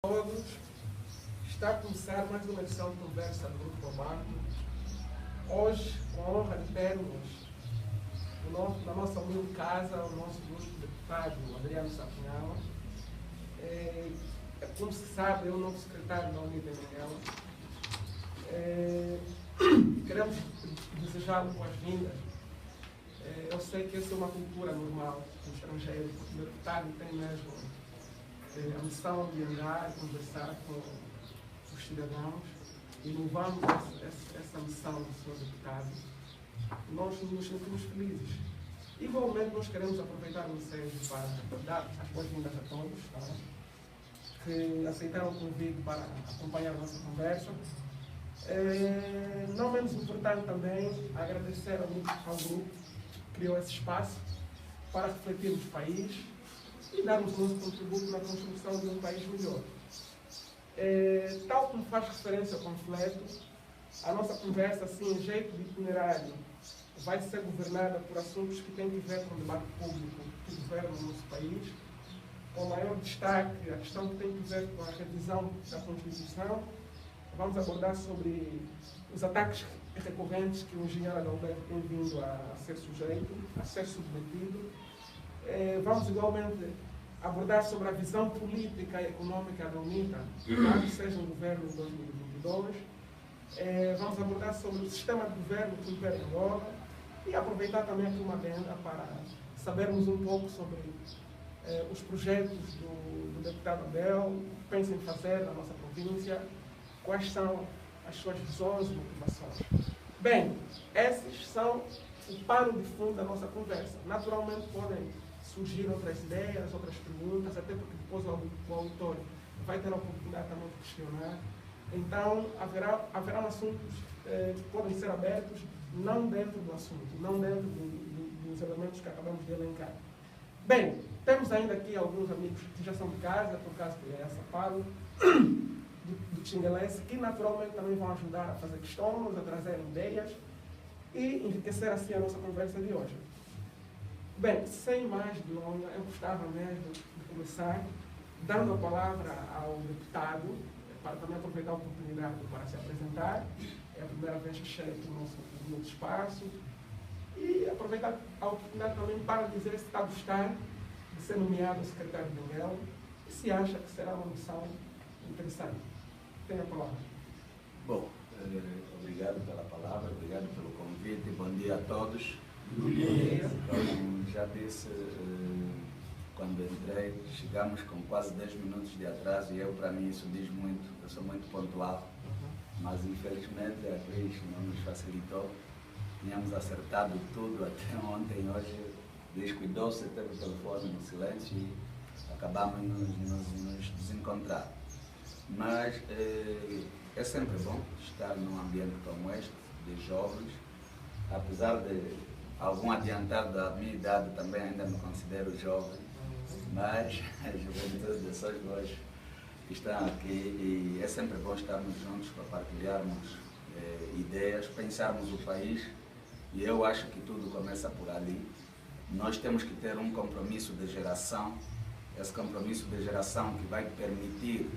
Todos, está a começar mais uma edição de conversa do Grupo Comando. Hoje, com a honra de termos na nossa humilde casa o nosso ilustre deputado Adriano Sapinhão. Como se sabe, é o novo secretário da Unida Miguel. Queremos desejá-lo boas-vindas. Eu sei que essa é uma cultura normal no estrangeiro, porque o deputado tem mesmo a missão de andar e conversar com os cidadãos, e louvamos essa missão do Sr. Deputado. Nós nos sentimos felizes. Igualmente, nós queremos aproveitar o ensejo para dar as boas-vindas a todos, que aceitaram o convite para acompanhar a nossa conversa. Não menos importante também agradecer ao grupo que criou esse espaço para refletirmos o país e darmos o nosso contributo na construção de um país melhor. Tal como faz referência ao panfleto, a nossa conversa, assim, em jeito de itinerário, vai ser governada por assuntos que têm a ver com o debate público que governa o nosso país, com maior destaque a questão que tem a ver com a revisão da Constituição. Vamos abordar sobre os ataques recorrentes que o engenheiro Adalberto tem vindo a ser sujeito, a ser submetido. Vamos igualmente abordar sobre a visão política e econômica da UNITA, caso seja um governo em 2022. Vamos abordar sobre o sistema de governo que impera em Angola e aproveitar também aqui uma adenda para sabermos um pouco sobre os projetos do deputado Abel, o que pensa em fazer na nossa província, quais são as suas visões e motivações. Bem, esses são o pano de fundo da nossa conversa. Naturalmente podem surgir outras ideias, outras perguntas, até porque depois o auditório vai ter a oportunidade também de questionar. Então, haverão assuntos que podem ser abertos, não dentro do assunto, não dentro dos elementos que acabamos de elencar. Bem, temos ainda aqui alguns amigos que já são de casa, por causa de essa Paulo, do Xingalese, que naturalmente também vão ajudar a fazer questões, a trazer ideias e enriquecer assim a nossa conversa de hoje. Bem, sem mais delongas, eu gostava mesmo de começar dando a palavra ao deputado, para também aproveitar a oportunidade para se apresentar. É a primeira vez que chega aqui no nosso espaço. E aproveitar a oportunidade também para dizer se está a gostar de ser nomeado secretário de Miguel e se acha que será uma missão interessante. Tenha a palavra. Bom, obrigado pela palavra, obrigado pelo convite, bom dia a todos. Como já disse, quando entrei, chegamos com quase 10 minutos de atraso e para mim isso diz muito, eu sou muito pontual, mas infelizmente a Cris não nos facilitou. Tínhamos acertado tudo até ontem, hoje descuidou-se, teve o telefone no silêncio e acabamos nos desencontrar. Mas é sempre bom estar num ambiente como este, de jovens, apesar de algum adiantado da minha idade, também ainda me considero jovem, mas a juventude dessas duas que estão aqui, e é sempre bom estarmos juntos para partilharmos ideias, pensarmos o país, e eu acho que tudo começa por ali. Nós temos que ter um compromisso de geração, esse compromisso de geração que vai permitir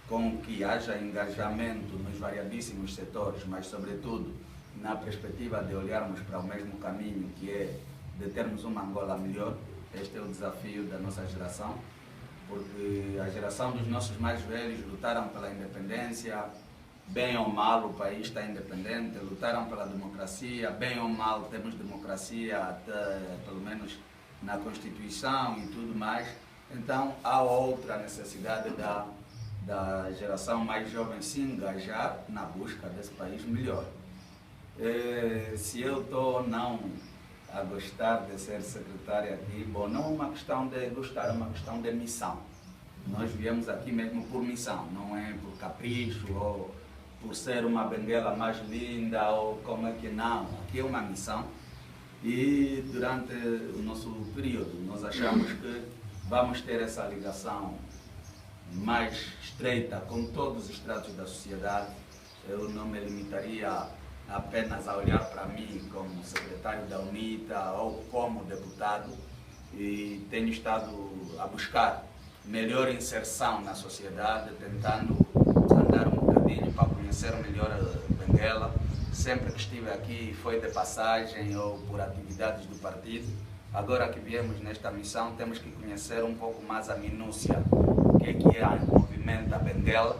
com que haja engajamento nos variadíssimos setores, mas sobretudo na perspectiva de olharmos para o mesmo caminho, que é de termos uma Angola melhor. Este é o desafio da nossa geração, porque a geração dos nossos mais velhos lutaram pela independência, bem ou mal o país está independente, lutaram pela democracia, bem ou mal temos democracia, até, pelo menos na Constituição e tudo mais. Então há outra necessidade da geração mais jovem se engajar na busca desse país melhor. Se eu estou ou não a gostar de ser secretário aqui, bom, não é uma questão de gostar, é uma questão de missão. Nós viemos aqui mesmo por missão, não é por capricho ou por ser uma benguela mais linda ou como é que não. Aqui é uma missão e durante o nosso período nós achamos que vamos ter essa ligação mais estreita com todos os estratos da sociedade. Eu não me limitaria apenas a olhar para mim como secretário da UNITA ou como deputado, e tenho estado a buscar melhor inserção na sociedade, tentando andar um bocadinho para conhecer melhor Benguela. Sempre que estive aqui foi de passagem ou por atividades do partido. Agora que viemos nesta missão, temos que conhecer um pouco mais a minúcia, o que é o movimento da Benguela,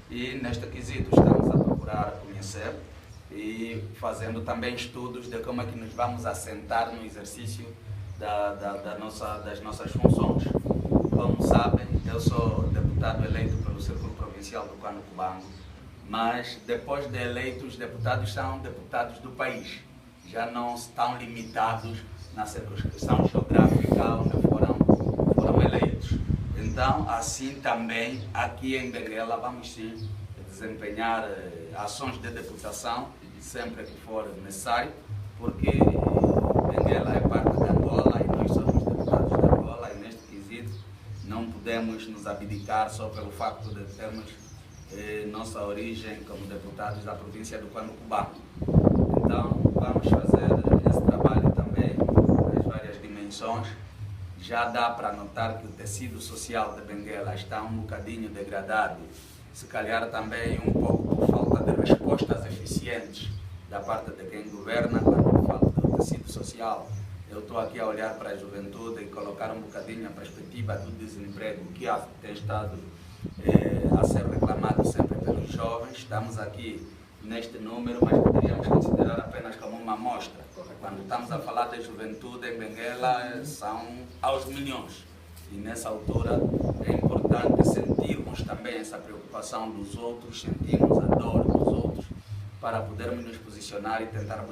e neste quesito estamos a procurar conhecer e fazendo também estudos de como é que nos vamos assentar no exercício das nossas funções. Como sabem, eu sou deputado eleito pelo Círculo Provincial do Cubango, mas depois de eleitos, os deputados são deputados do país, já não estão limitados na circunscrição geográfica onde foram eleitos. Então, assim também, aqui em Benguela, vamos sim desempenhar ações de deputação, sempre que for necessário, porque Benguela é parte de Angola e nós somos deputados de Angola, e neste quesito não podemos nos abdicar só pelo facto de termos nossa origem como deputados da província do Cubango. Então, vamos fazer esse trabalho também nas várias dimensões. Já dá para notar que o tecido social de Benguela está um bocadinho degradado, se calhar também um pouco por falta de respostas eficientes da parte de quem governa. Quando falo do tecido social, eu estou aqui a olhar para a juventude e colocar um bocadinho a perspectiva do desemprego que tem estado a ser reclamado sempre pelos jovens. Estamos aqui neste número, mas poderíamos considerar apenas como uma amostra. Quando estamos a falar de juventude em Benguela, são aos milhões. E nessa altura é importante sentirmos também essa preocupação dos outros, sentirmos a dor dos outros, para podermos nos posicionar e tentar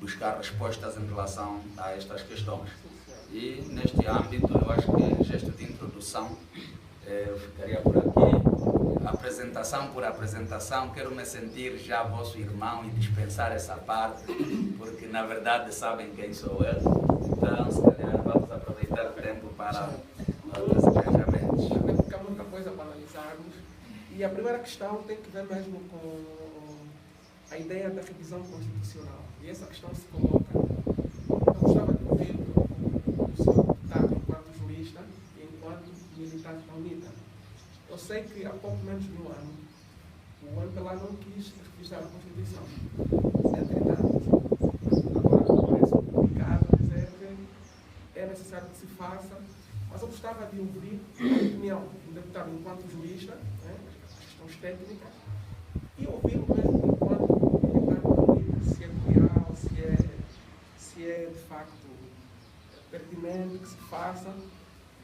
buscar respostas em relação a estas questões. E neste âmbito, eu acho que em gesto de introdução, eu ficaria por aqui. Apresentação por apresentação, quero me sentir já vosso irmão e dispensar essa parte, porque na verdade sabem quem sou eu. Então, se calhar, vamos aproveitar o tempo para outros engajamentos. Porque há muita coisa para analisarmos. E a primeira questão tem que ver mesmo com a ideia da revisão constitucional. E essa questão se coloca. Eu gostava de ouvir o senhor deputado enquanto jurista e enquanto militante da UNITA. Eu sei que há pouco menos de um ano, o MPLA não quis revisar a Constituição. Entretanto, agora parece complicado dizer que é necessário que se faça, mas eu gostava de ouvir a opinião do deputado enquanto jurista, né, as questões técnicas, e ouvir mesmo enquanto militante da UNITA, se é real, se é de facto pertinente que se faça,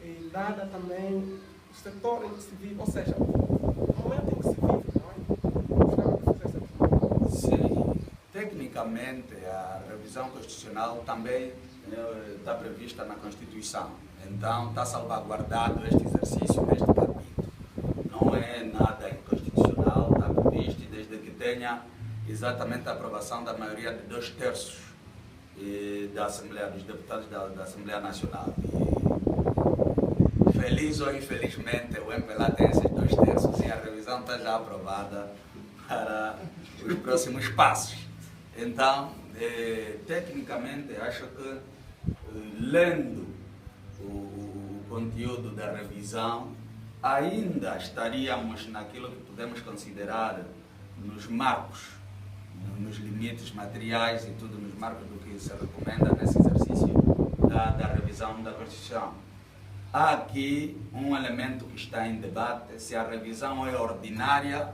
e dada também o setor em que se vive, ou seja, o momento em que se vive, não é? Gostava de fazer essa pergunta. Sim, tecnicamente a revisão constitucional também está prevista na Constituição. Então está salvaguardado este exercício neste capítulo. Não é nada inconstitucional, está previsto, e desde que tenha exatamente a aprovação da maioria de 2/3 da Assembleia, dos deputados da Assembleia Nacional. Feliz ou infelizmente, o MPLA tem esses 2/3 e a revisão está já aprovada para os próximos passos. Então, tecnicamente, acho que lendo o conteúdo da revisão, ainda estaríamos naquilo que podemos considerar nos marcos, nos limites materiais e tudo nos marcos do que se recomenda nesse exercício da revisão da Constituição. Há aqui um elemento que está em debate, se a revisão é ordinária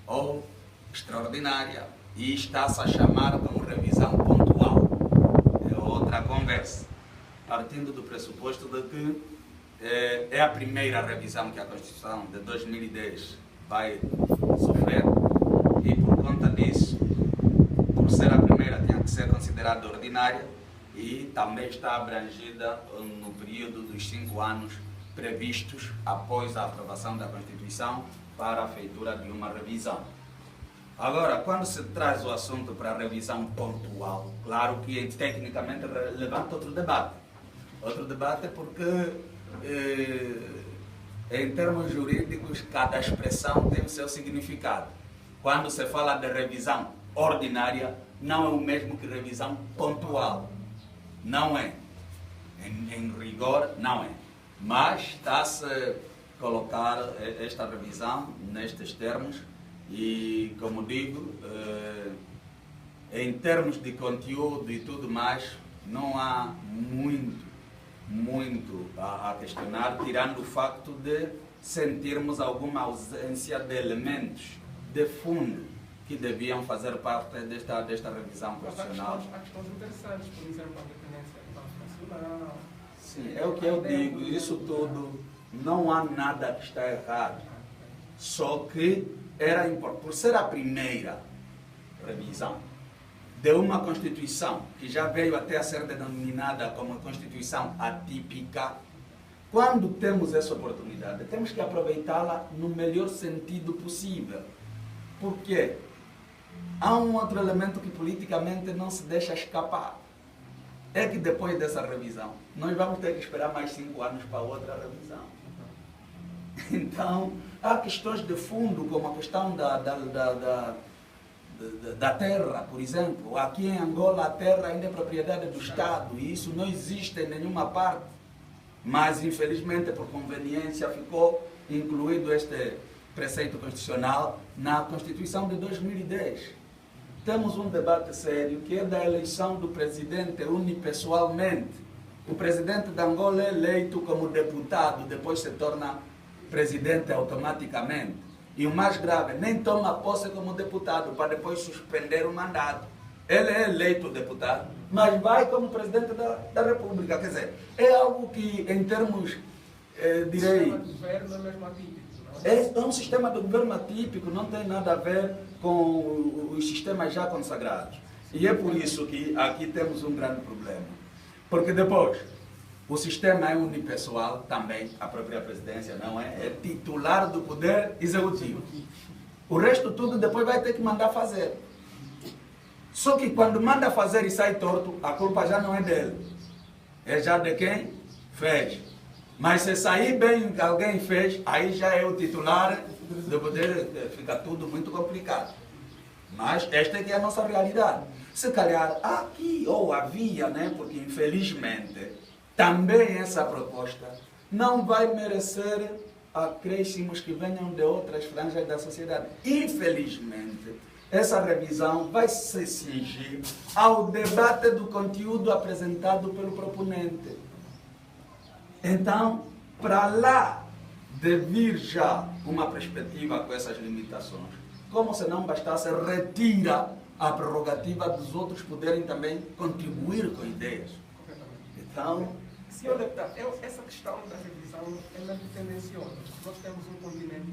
ou extraordinária, e está-se a chamar como revisão pontual. É outra conversa, partindo do pressuposto de que é a primeira revisão que a Constituição de 2010 vai sofrer, e por conta disso, por ser a primeira, tinha que ser considerada ordinária, e também está abrangida no período dos 5 anos previstos após a aprovação da Constituição para a feitura de uma revisão. Agora, quando se traz o assunto para a revisão pontual, claro que tecnicamente levanta outro debate. Outro debate porque, em termos jurídicos, cada expressão tem o seu significado. Quando se fala de revisão ordinária, não é o mesmo que revisão pontual. Não é. Em rigor, não é. Mas está-se a colocar esta revisão nestes termos e, como digo, em termos de conteúdo e tudo mais, não há muito a questionar, tirando o facto de sentirmos alguma ausência de elementos de fundo que deviam fazer parte desta revisão constitucional. Há questões interessantes, por exemplo, a dependência do Banco Nacional. Sim, é o que eu digo, isso tudo, não há nada que está errado. Só que era importante, por ser a primeira revisão de uma Constituição que já veio até a ser denominada como Constituição atípica, quando temos essa oportunidade, temos que aproveitá-la no melhor sentido possível. Por quê? Há um outro elemento que politicamente não se deixa escapar. É que depois dessa revisão, nós vamos ter que esperar mais 5 anos para outra revisão. Então, há questões de fundo, como a questão da terra, por exemplo. Aqui em Angola a terra ainda é propriedade do Estado e isso não existe em nenhuma parte. Mas, infelizmente, por conveniência, ficou incluído este preceito constitucional na Constituição de 2010. Temos um debate sério que é da eleição do presidente unipessoalmente. O presidente de Angola é eleito como deputado, depois se torna presidente automaticamente. E o mais grave, nem toma posse como deputado para depois suspender o mandato. Ele é eleito deputado, mas vai como presidente da República. Quer dizer, é algo que, em termos, direi... O sistema de governo é mesmo atípico. É um sistema de governo atípico, não tem nada a ver com os sistemas já consagrados. E é por isso que aqui temos um grande problema. Porque depois, o sistema é unipessoal também, a própria presidência não é? É titular do poder executivo. O resto tudo depois vai ter que mandar fazer. Só que quando manda fazer e sai torto, a culpa já não é dele. É já de quem fez. Mas se sair bem que alguém fez, aí já é o titular do poder, fica tudo muito complicado. Mas esta é que é a nossa realidade. Se calhar aqui, ou havia, né? Porque infelizmente também essa proposta não vai merecer acréscimos que venham de outras franjas da sociedade. Infelizmente, essa revisão vai se cingir ao debate do conteúdo apresentado pelo proponente. Então, para lá de vir já uma perspectiva com essas limitações, como se não bastasse, retira a prerrogativa dos outros poderem também contribuir com ideias. Então, senhor deputado, essa questão da revisão é muito tendenciosa. Nós temos um continente,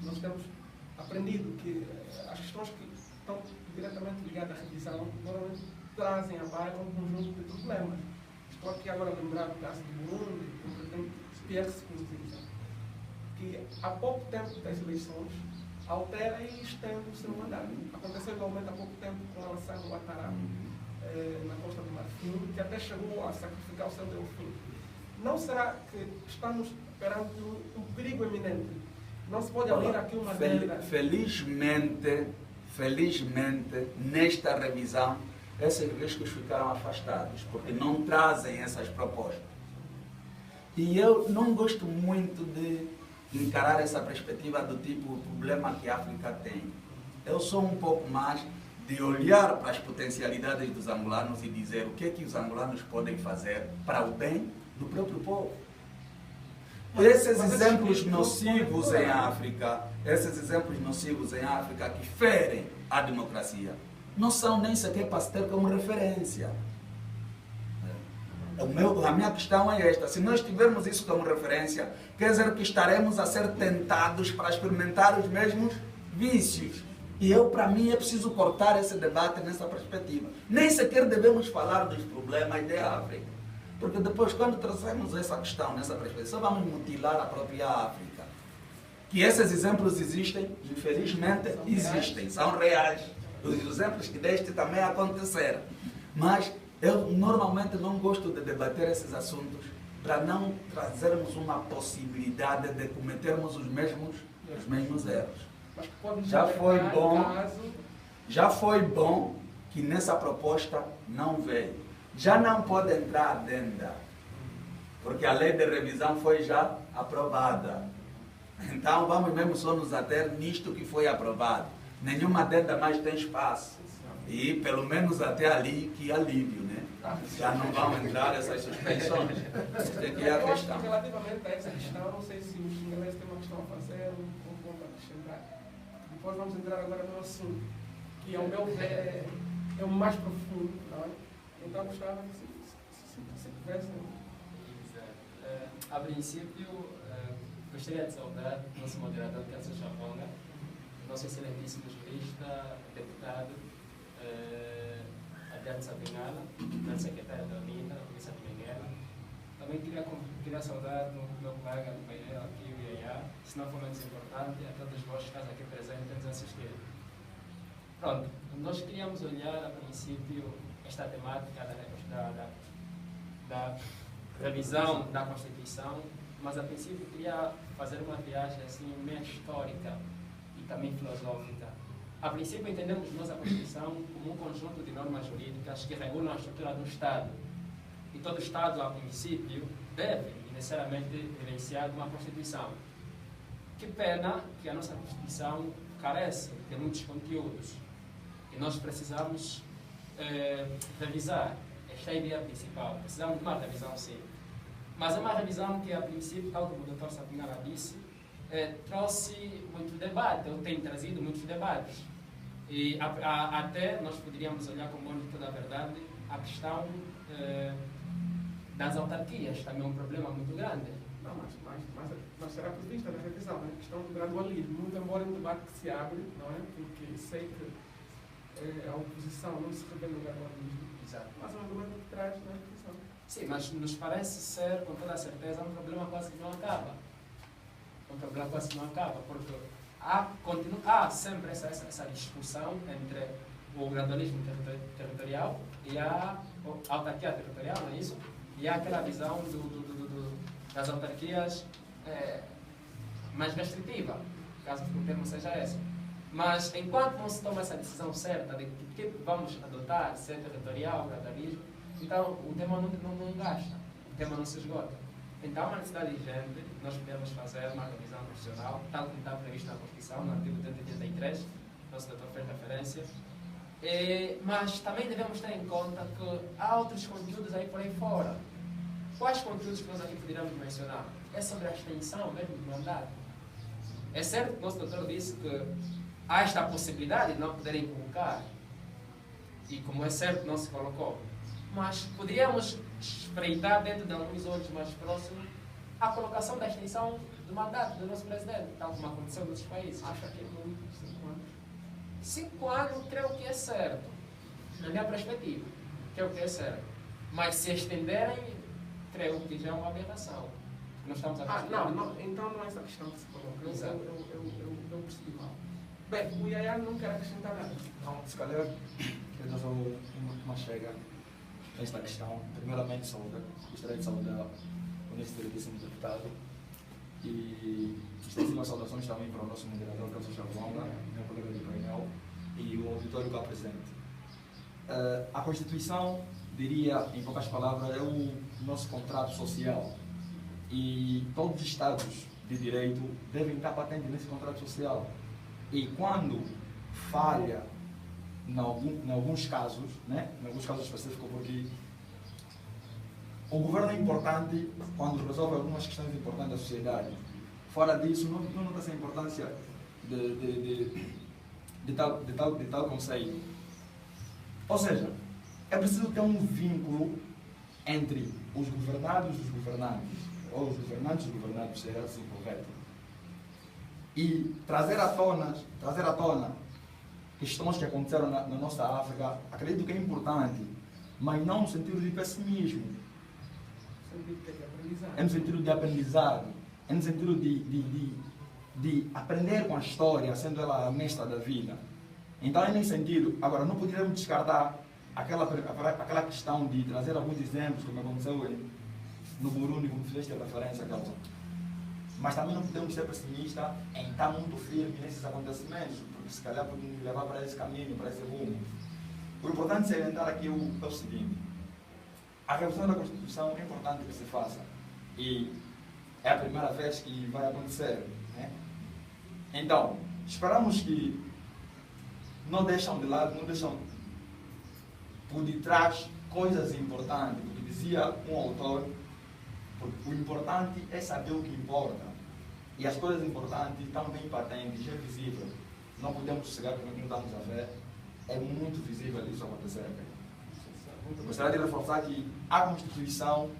nós temos aprendido que as questões que estão diretamente ligadas à revisão normalmente trazem à baila um conjunto de problemas. Estou aqui agora a lembrar do caso do Burundi, do presidente Pierre Nkurunziza, que há pouco tempo das eleições altera e estende o seu mandato. Aconteceu igualmente há pouco tempo com Alassane Ouattara, na Costa do Marfim, que até chegou a sacrificar o seu Delfim. Não será que estamos perante um perigo eminente? Não se pode abrir aqui uma dúvida? Felizmente, nesta revisão, esses riscos ficaram afastados, porque não trazem essas propostas. E eu não gosto muito de encarar essa perspectiva do tipo o problema que a África tem. Eu sou um pouco mais de olhar para as potencialidades dos angolanos e dizer o que é que os angolanos podem fazer para o bem do próprio povo. Esses exemplos nocivos em África, que ferem a democracia, não são nem sequer para se ter como referência. A minha questão é esta: se nós tivermos isso como referência, quer dizer que estaremos a ser tentados para experimentar os mesmos vícios. E para mim, é preciso cortar esse debate nessa perspectiva. Nem sequer devemos falar dos problemas da África. Porque depois, quando trazemos essa questão nessa perspectiva, só vamos mutilar a própria África. Que esses exemplos existem, infelizmente existem, são reais. Os exemplos que deste também aconteceram. Mas eu normalmente não gosto de debater esses assuntos para não trazermos uma possibilidade de cometermos os mesmos erros. Já foi bom que nessa proposta não veio. Já não pode entrar adenda. porque a lei de revisão foi já aprovada. Então vamos mesmo só nos ater nisto que foi aprovado. Nenhuma adenda mais tem espaço. E pelo menos até ali que alívio, né? Já não vão entrar essas suspensões. Essa aqui é a Eu acho questão. que relativamente a essa questão, não sei se os ingleses têm uma questão a fazer ou um ponto a acrescentar. Depois vamos entrar agora no assunto, que ao meu ver é o mais profundo, não é? Então gostava que se tivesse. A princípio, gostaria de saudar o nosso moderador, Kelson Chaponga, nosso excelentíssimo jurista, deputado, Adriano Sabinala, nosso secretário da UNITA, da Polícia Dominguera. Também queria saudar o meu colega do painel aqui, o Iaiá, se não for menos importante, a todos vós que estão aqui presentes e nos assistir. Pronto, nós queríamos olhar a princípio esta temática da revisão da Constituição, mas a princípio queria fazer uma viagem assim meio histórica e também filosófica. A princípio entendemos nós a Constituição como um conjunto de normas jurídicas que regulam a estrutura do Estado. E todo Estado, a princípio, deve necessariamente vivenciar uma Constituição. Que pena que a nossa Constituição carece de muitos conteúdos. E nós precisamos revisar. Esta é a ideia principal. Precisamos de uma revisão, sim. Mas é uma revisão que, a princípio, tal como o Dr. Sabinala disse, trouxe muito debate, ou tem trazido muitos debates. E até nós poderíamos olhar como âmbito da verdade a questão das autarquias, também é um problema muito grande. Não, mas será prevista na revisão, a questão do gradualismo, muito embora um debate que se abre, não é? Porque sei que a oposição não se revê no gradualismo. Exato. Mas é um argumento que traz na revisão. Sim, mas nos parece ser, com toda a certeza, um problema quase que não acaba. Um problema quase que não acaba, porque há sempre essa discussão entre o gradualismo territorial e a autarquia territorial, não é isso? E há aquela visão das autarquias mais restritiva, caso o termo seja esse. Mas enquanto não se toma essa decisão certa de que tipo vamos adotar, se é territorial, gradualismo, então o tema não gasta, o tema não se esgota. Então há uma necessidade urgente, nós podemos fazer uma revisão constitucional, tal como está previsto na Constituição, no artigo 183, nosso doutor fez referência, mas também devemos ter em conta que há outros conteúdos aí por aí fora. Quais conteúdos que nós aqui poderíamos mencionar? É sobre a extensão mesmo do mandato. É certo que o nosso doutor disse que há esta possibilidade de não poderem convocar, e como é certo não se colocou, mas poderíamos espreitar dentro de alguns olhos mais próximos a colocação da extensão do mandato do nosso presidente, tal como aconteceu em outros países. Acha que é muito 5 anos? 5 anos creio que é certo, na minha perspectiva, creio que é certo. Mas se estenderem, creio que já é uma aberração. Nós estamos a não, então não é essa questão que se coloca. Exato. Eu percebi mal. Bem, o Iaiá não quer acrescentar nada. Não, se calhar, eu dar uma chega nesta questão. Primeiramente, gostaria de saudar o nosso excelentíssimo deputado e extensivas saudações também para o nosso moderador, Kelson Chaponga, meu colega de painel, e o auditório cá presente. A Constituição, diria, em poucas palavras, é o nosso contrato social e todos os Estados de direito devem estar patentes nesse contrato social. E quando falha, em alguns casos, né? Em alguns casos específicos, porque o governo é importante quando resolve algumas questões importantes da sociedade. Fora disso, não nota-se a importância de tal conceito. Ou seja, é preciso ter um vínculo entre os governados e os governantes, ou os governantes e os governados, se é assim correto. E trazer à tona questões que aconteceram na nossa África, acredito que é importante, mas não no sentido de pessimismo. É no sentido de aprendizado, é no sentido de aprender com a história, sendo ela a mestra da vida. Então é nesse sentido. Agora, não poderíamos descartar aquela questão de trazer alguns exemplos, como aconteceu no Burundi, como fizeste a referência, Kelson. Mas também não podemos ser pessimistas em estar muito firme nesses acontecimentos, porque se calhar podemos levar para esse caminho, para esse rumo. O importante é salientar aqui o seguinte: a revisão da Constituição é importante que se faça, E é a primeira vez que vai acontecer, né? Então, esperamos que não deixam de lado, não deixam por detrás coisas importantes, porque dizia um autor, o importante é saber o que importa. E as coisas importantes estão bem patentes, é visível. Não podemos chegar porque não estamos a ver. É muito visível isso acontecer. Gostaria de reforçar que a Constituição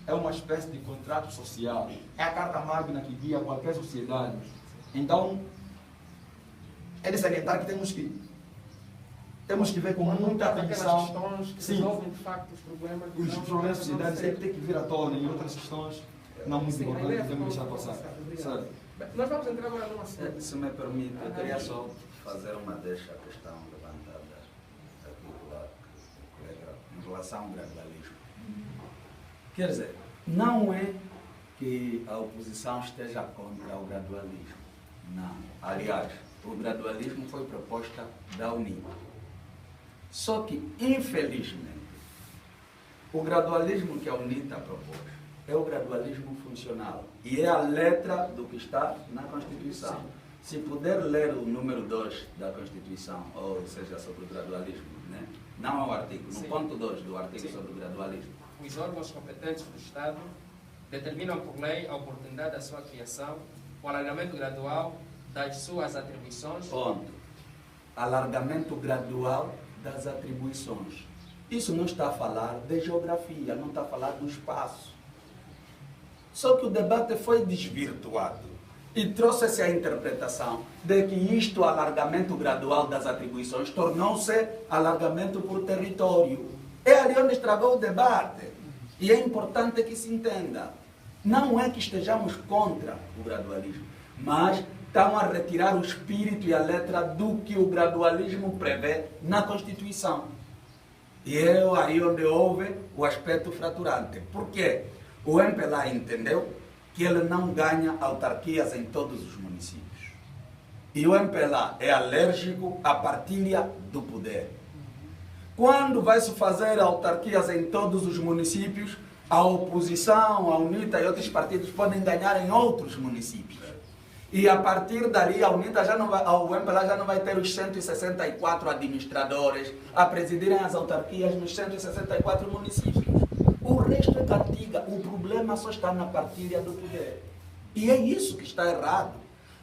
é uma espécie de contrato social. É a carta magna que guia qualquer sociedade. Então, é de salientar que temos que ver com muita atenção. Questões que Sim, resolvem de facto os problemas. os problemas da sociedade sempre têm que vir à tona e outras questões não muito importantes devemos deixar passar. Certo? Nós vamos entrar agora num assunto. Se me permite, eu queria só fazer uma deixa à questão levantada aqui pela colega em relação ao gradualismo. Quer dizer, não é que a oposição esteja contra o gradualismo. Não. Aliás, o gradualismo foi proposta da UNITA. Só que, infelizmente, o gradualismo que a UNITA propôs é o gradualismo funcional. E é a letra do que está na Constituição. Se puder ler o número 2 da Constituição, ou seja, sobre o gradualismo, né? Não é o artigo, no ponto 2 do artigo sobre o gradualismo. Os órgãos competentes do Estado determinam por lei a oportunidade da sua criação, o alargamento gradual das suas atribuições. Ponto. Alargamento gradual das atribuições. Isso não está a falar de geografia, não está a falar do espaço. Só que o debate foi desvirtuado e trouxe-se a interpretação de que isto, alargamento gradual das atribuições, tornou-se alargamento por território. É ali onde estragou o debate. E é importante que se entenda. Não é que estejamos contra o gradualismo, mas estão a retirar o espírito e a letra do que o gradualismo prevê na Constituição. E é aí onde houve o aspecto fraturante. Por quê? O MPLA entendeu que ele não ganha autarquias em todos os municípios. E o MPLA é alérgico à partilha do poder. Quando vai se fazer autarquias em todos os municípios, a oposição, a UNITA e outros partidos podem ganhar em outros municípios. E a partir dali, a UNITA já não vai, o MPLA já não vai ter os 164 administradores a presidirem as autarquias nos 164 municípios. O resto é cantiga. O problema só está na partilha do poder. E é isso que está errado.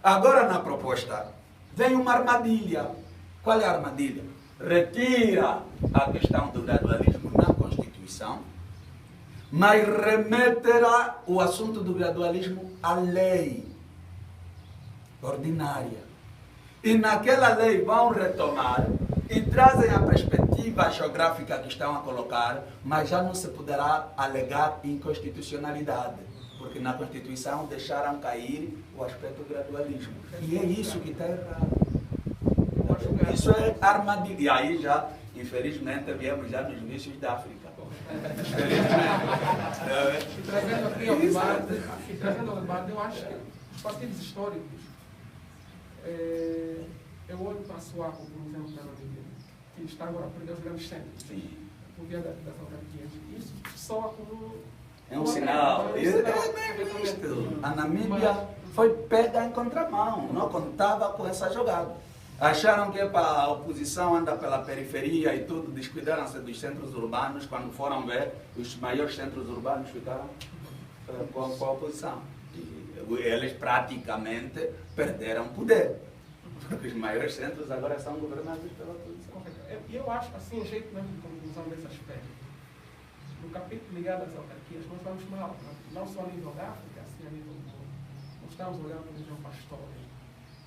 Agora, na proposta, vem uma armadilha. Qual é a armadilha? Retira a questão do gradualismo na Constituição, mas remeterá o assunto do gradualismo à lei ordinária. E naquela lei vão retomar e trazem a perspectiva geográfica que estão a colocar, mas já não se poderá alegar inconstitucionalidade, porque na Constituição deixaram cair o aspecto do gradualismo. E é isso que está errado. Isso é armadilha. E aí já, infelizmente, viemos já nos inícios da África. E trazendo aqui ao debate, eu acho que os partidos históricos, eu olho para a SWAPO, por exemplo, da Namíbia, que está agora a perder os grandes centros, por via das autarquias. Isso soa como é um sinal. A Namíbia foi pega em contramão, não contava com essa jogada. Acharam que a oposição anda pela periferia e tudo, descuidaram-se dos centros urbanos. Quando foram ver, os maiores centros urbanos ficaram com a oposição. E eles praticamente perderam poder. Porque os maiores centros agora são governados pela oposição. E eu acho, assim, a jeito mesmo de conclusão desse aspecto, no capítulo ligado às autarquias, nós vamos mal, não só a nível da África, assim a nível do mundo. Nós estamos olhando, por exemplo, para a história.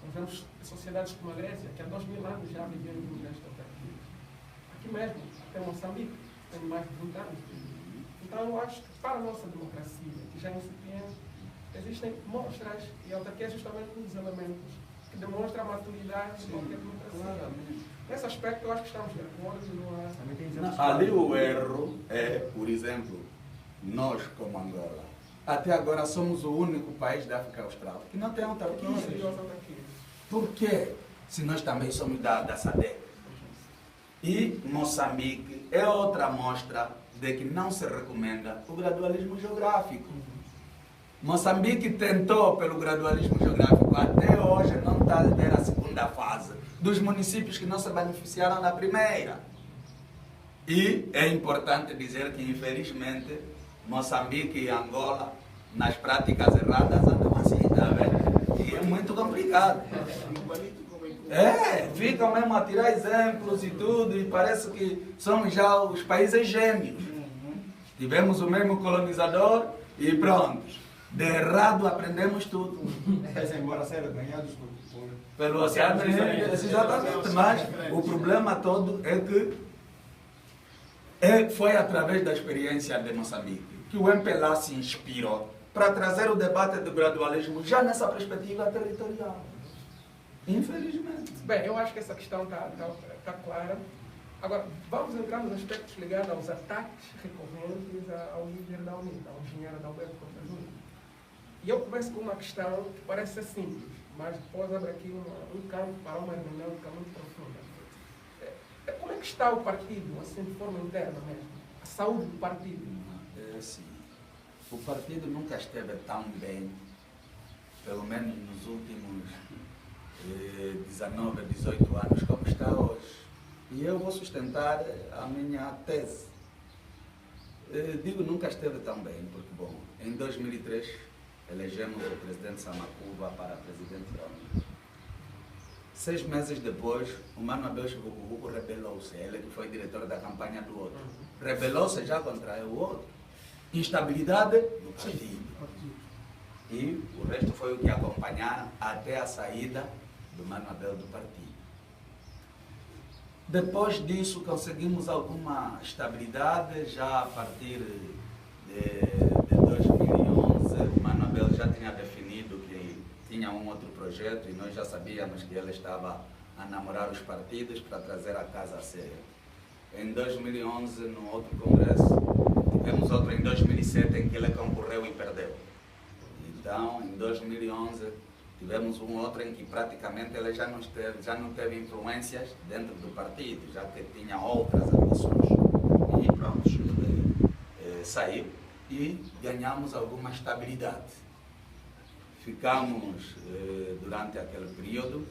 Nós vemos sociedades como a Grécia, que há 2000 anos já viviam em destas autarquias. Aqui mesmo, até Moçambique, tem mais de 20 anos. Então eu acho que para a nossa democracia, que já é incipiente, existem mostras e autarquias justamente um dos elementos que demonstram a maturidade de qualquer democracia. Nesse aspecto eu acho que estamos de acordo e não há... Ali o erro é, por exemplo, nós como Angola, até agora somos o único país da África Austral que não tem autarquias. Por quê? Se nós também somos da SADC. E Moçambique é outra mostra de que não se recomenda o gradualismo geográfico. Moçambique tentou pelo gradualismo geográfico, até hoje não está a ver a segunda fase dos municípios que não se beneficiaram da primeira. E é importante dizer que, infelizmente, Moçambique e Angola, nas práticas erradas, andam assim, tá vendo? E é muito complicado. Ficam mesmo a tirar exemplos e tudo, e parece que somos já os países gêmeos. Tivemos o mesmo colonizador e pronto. De errado aprendemos tudo. Embora sejam ganhados Pelo Oceano Índico, exatamente. Mas o problema todo é que foi através da experiência de Moçambique que o MPLA se inspirou para trazer o debate do gradualismo já nessa perspectiva territorial. Infelizmente. Bem, eu acho que essa questão está clara. Agora, vamos entrar nos aspectos ligados aos ataques recorrentes ao líder da UNITA, ao engenheiro Adalberto Costa Júnior. E eu começo com uma questão que parece ser simples, mas depois abre aqui um campo para uma hermenêutica muito profunda. Como é que está o partido, assim, de forma interna mesmo? A saúde do partido? Sim. O partido nunca esteve tão bem, pelo menos nos últimos 19, 18 anos, como está hoje. E eu vou sustentar a minha tese. Digo nunca esteve tão bem, porque, bom, em 2003 elegemos o presidente Samakuva para presidente da ONU. 6 meses depois, o Mano Abel Chivucuvuco rebelou-se, ele que foi diretor da campanha do outro. Rebelou-se já contra o outro. Instabilidade no partido. E o resto foi o que acompanharam até a saída do Mano Abel do partido. Depois disso, conseguimos alguma estabilidade, já a partir de 2011, o Mano Abel já tinha definido que tinha um outro projeto e nós já sabíamos que ele estava a namorar os partidos para trazer a casa a sério. Em 2011, no outro congresso, tivemos outro em 2007 em que ele concorreu e perdeu. Então, em 2011, tivemos um outro em que praticamente ele já não teve influências dentro do partido, já que tinha outras ambições. E pronto, saiu e ganhamos alguma estabilidade. Ficamos durante aquele período,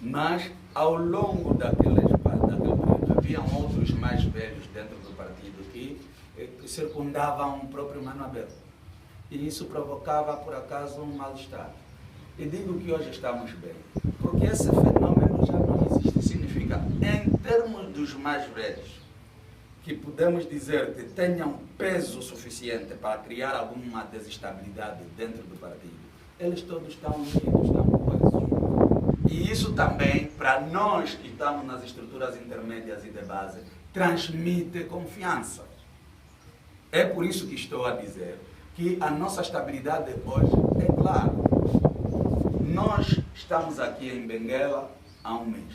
mas ao longo daquele período haviam outros mais velhos dentro do partido que circundavam o próprio Mano Abel. E isso provocava, por acaso, um mal-estar. E digo que hoje estamos bem, porque esse fenômeno já não existe. Significa, em termos dos mais velhos, que podemos dizer que tenham peso suficiente para criar alguma desestabilidade dentro do partido, eles todos estão unidos, estão coesos. E isso também, para nós que estamos nas estruturas intermédias e de base, transmite confiança. É por isso que estou a dizer que a nossa estabilidade hoje é clara. Nós estamos aqui em Benguela há um mês.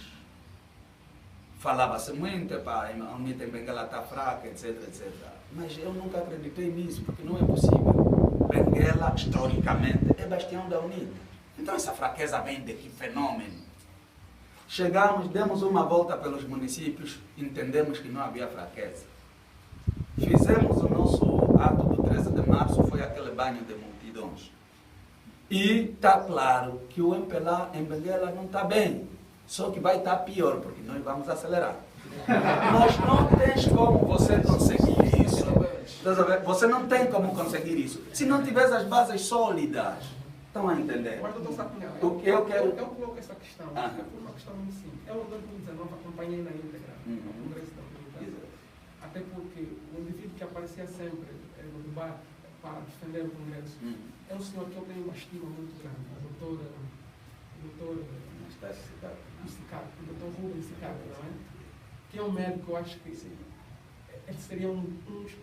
Falava-se muito, a UNITA em Benguela está fraca, etc, etc. Mas eu nunca acreditei nisso, porque não é possível. Benguela, historicamente, é bastião da UNITA. Então essa fraqueza vem de que fenômeno? Chegamos, demos uma volta pelos municípios, entendemos que não havia fraqueza. Fizemos o nosso ato do 13 de março, foi aquele banho de multidões. E está claro que o MPLA em Benguela não está bem, só que vai estar pior, porque nós vamos acelerar. Mas não tens como você conseguir isso. Você não tem como conseguir isso se não tiver as bases sólidas. Estão a entender? Mas, doutor Sapinhão, eu coloco essa questão, por uma questão muito simples. Eu, em 2019, acompanhei na íntegra o Congresso da UNITA, até porque o indivíduo que aparecia sempre no debate para defender o Congresso é um senhor que eu tenho uma estima muito grande, o doutor Rubens Sicato, não é? Que é um médico, eu acho que ele seria um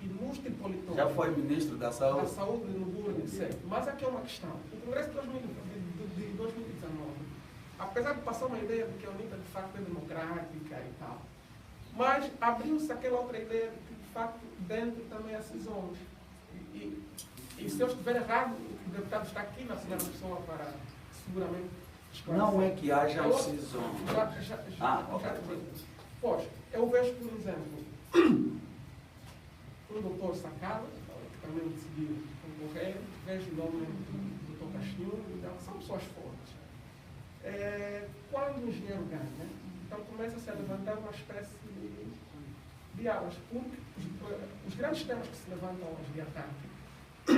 ilustre politólogo. Já foi ministro da Saúde. Da Saúde no governo, certo. Mas aqui é uma questão. O Congresso de 2019, apesar de passar uma ideia de que a UNITA de facto é democrática e tal, mas abriu-se aquela outra ideia de que de facto dentro também há cisões. E se eu estiver errado, o deputado está aqui na primeira pessoa para seguramente esclarecer. Não é que haja cisões. Pois, eu vejo, por exemplo, um doutor Sacada, também decidiram concorrer, vejo o nome do Dr. Castilho, então são pessoas fortes. Quando o engenheiro ganha, então começa-se a levantar uma espécie de alas, porque os grandes temas que se levantam hoje de ataque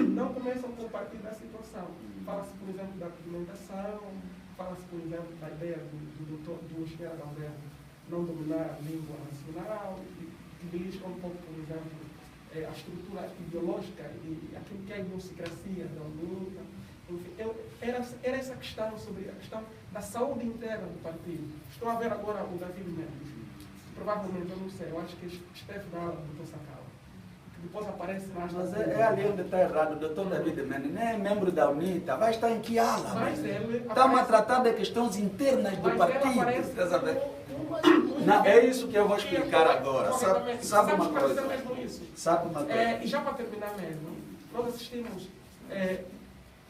não começam com o partido da situação. Fala-se, por exemplo, da pigmentação, fala-se, por exemplo, da ideia do engenheiro Alberto não dominar a língua nacional, que diz um pouco, por exemplo, a estrutura ideológica e aquilo que é a idiosincrasia da UNITA. Enfim, era essa questão sobre a questão da saúde interna do partido. Estou a ver agora o David Mendes. Provavelmente, eu não sei, eu acho que esteve na aula do Dr. Sacala. Depois aparece mais. Mas é ali onde está errado. O doutor David Mendes nem é membro da UNITA. Vai estar em que ala? Mas ele estamos a tratar de questões internas do partido. Não, é isso que eu vou explicar agora. Sabe uma coisa? Sabe uma coisa? E já para terminar mesmo, nós assistimos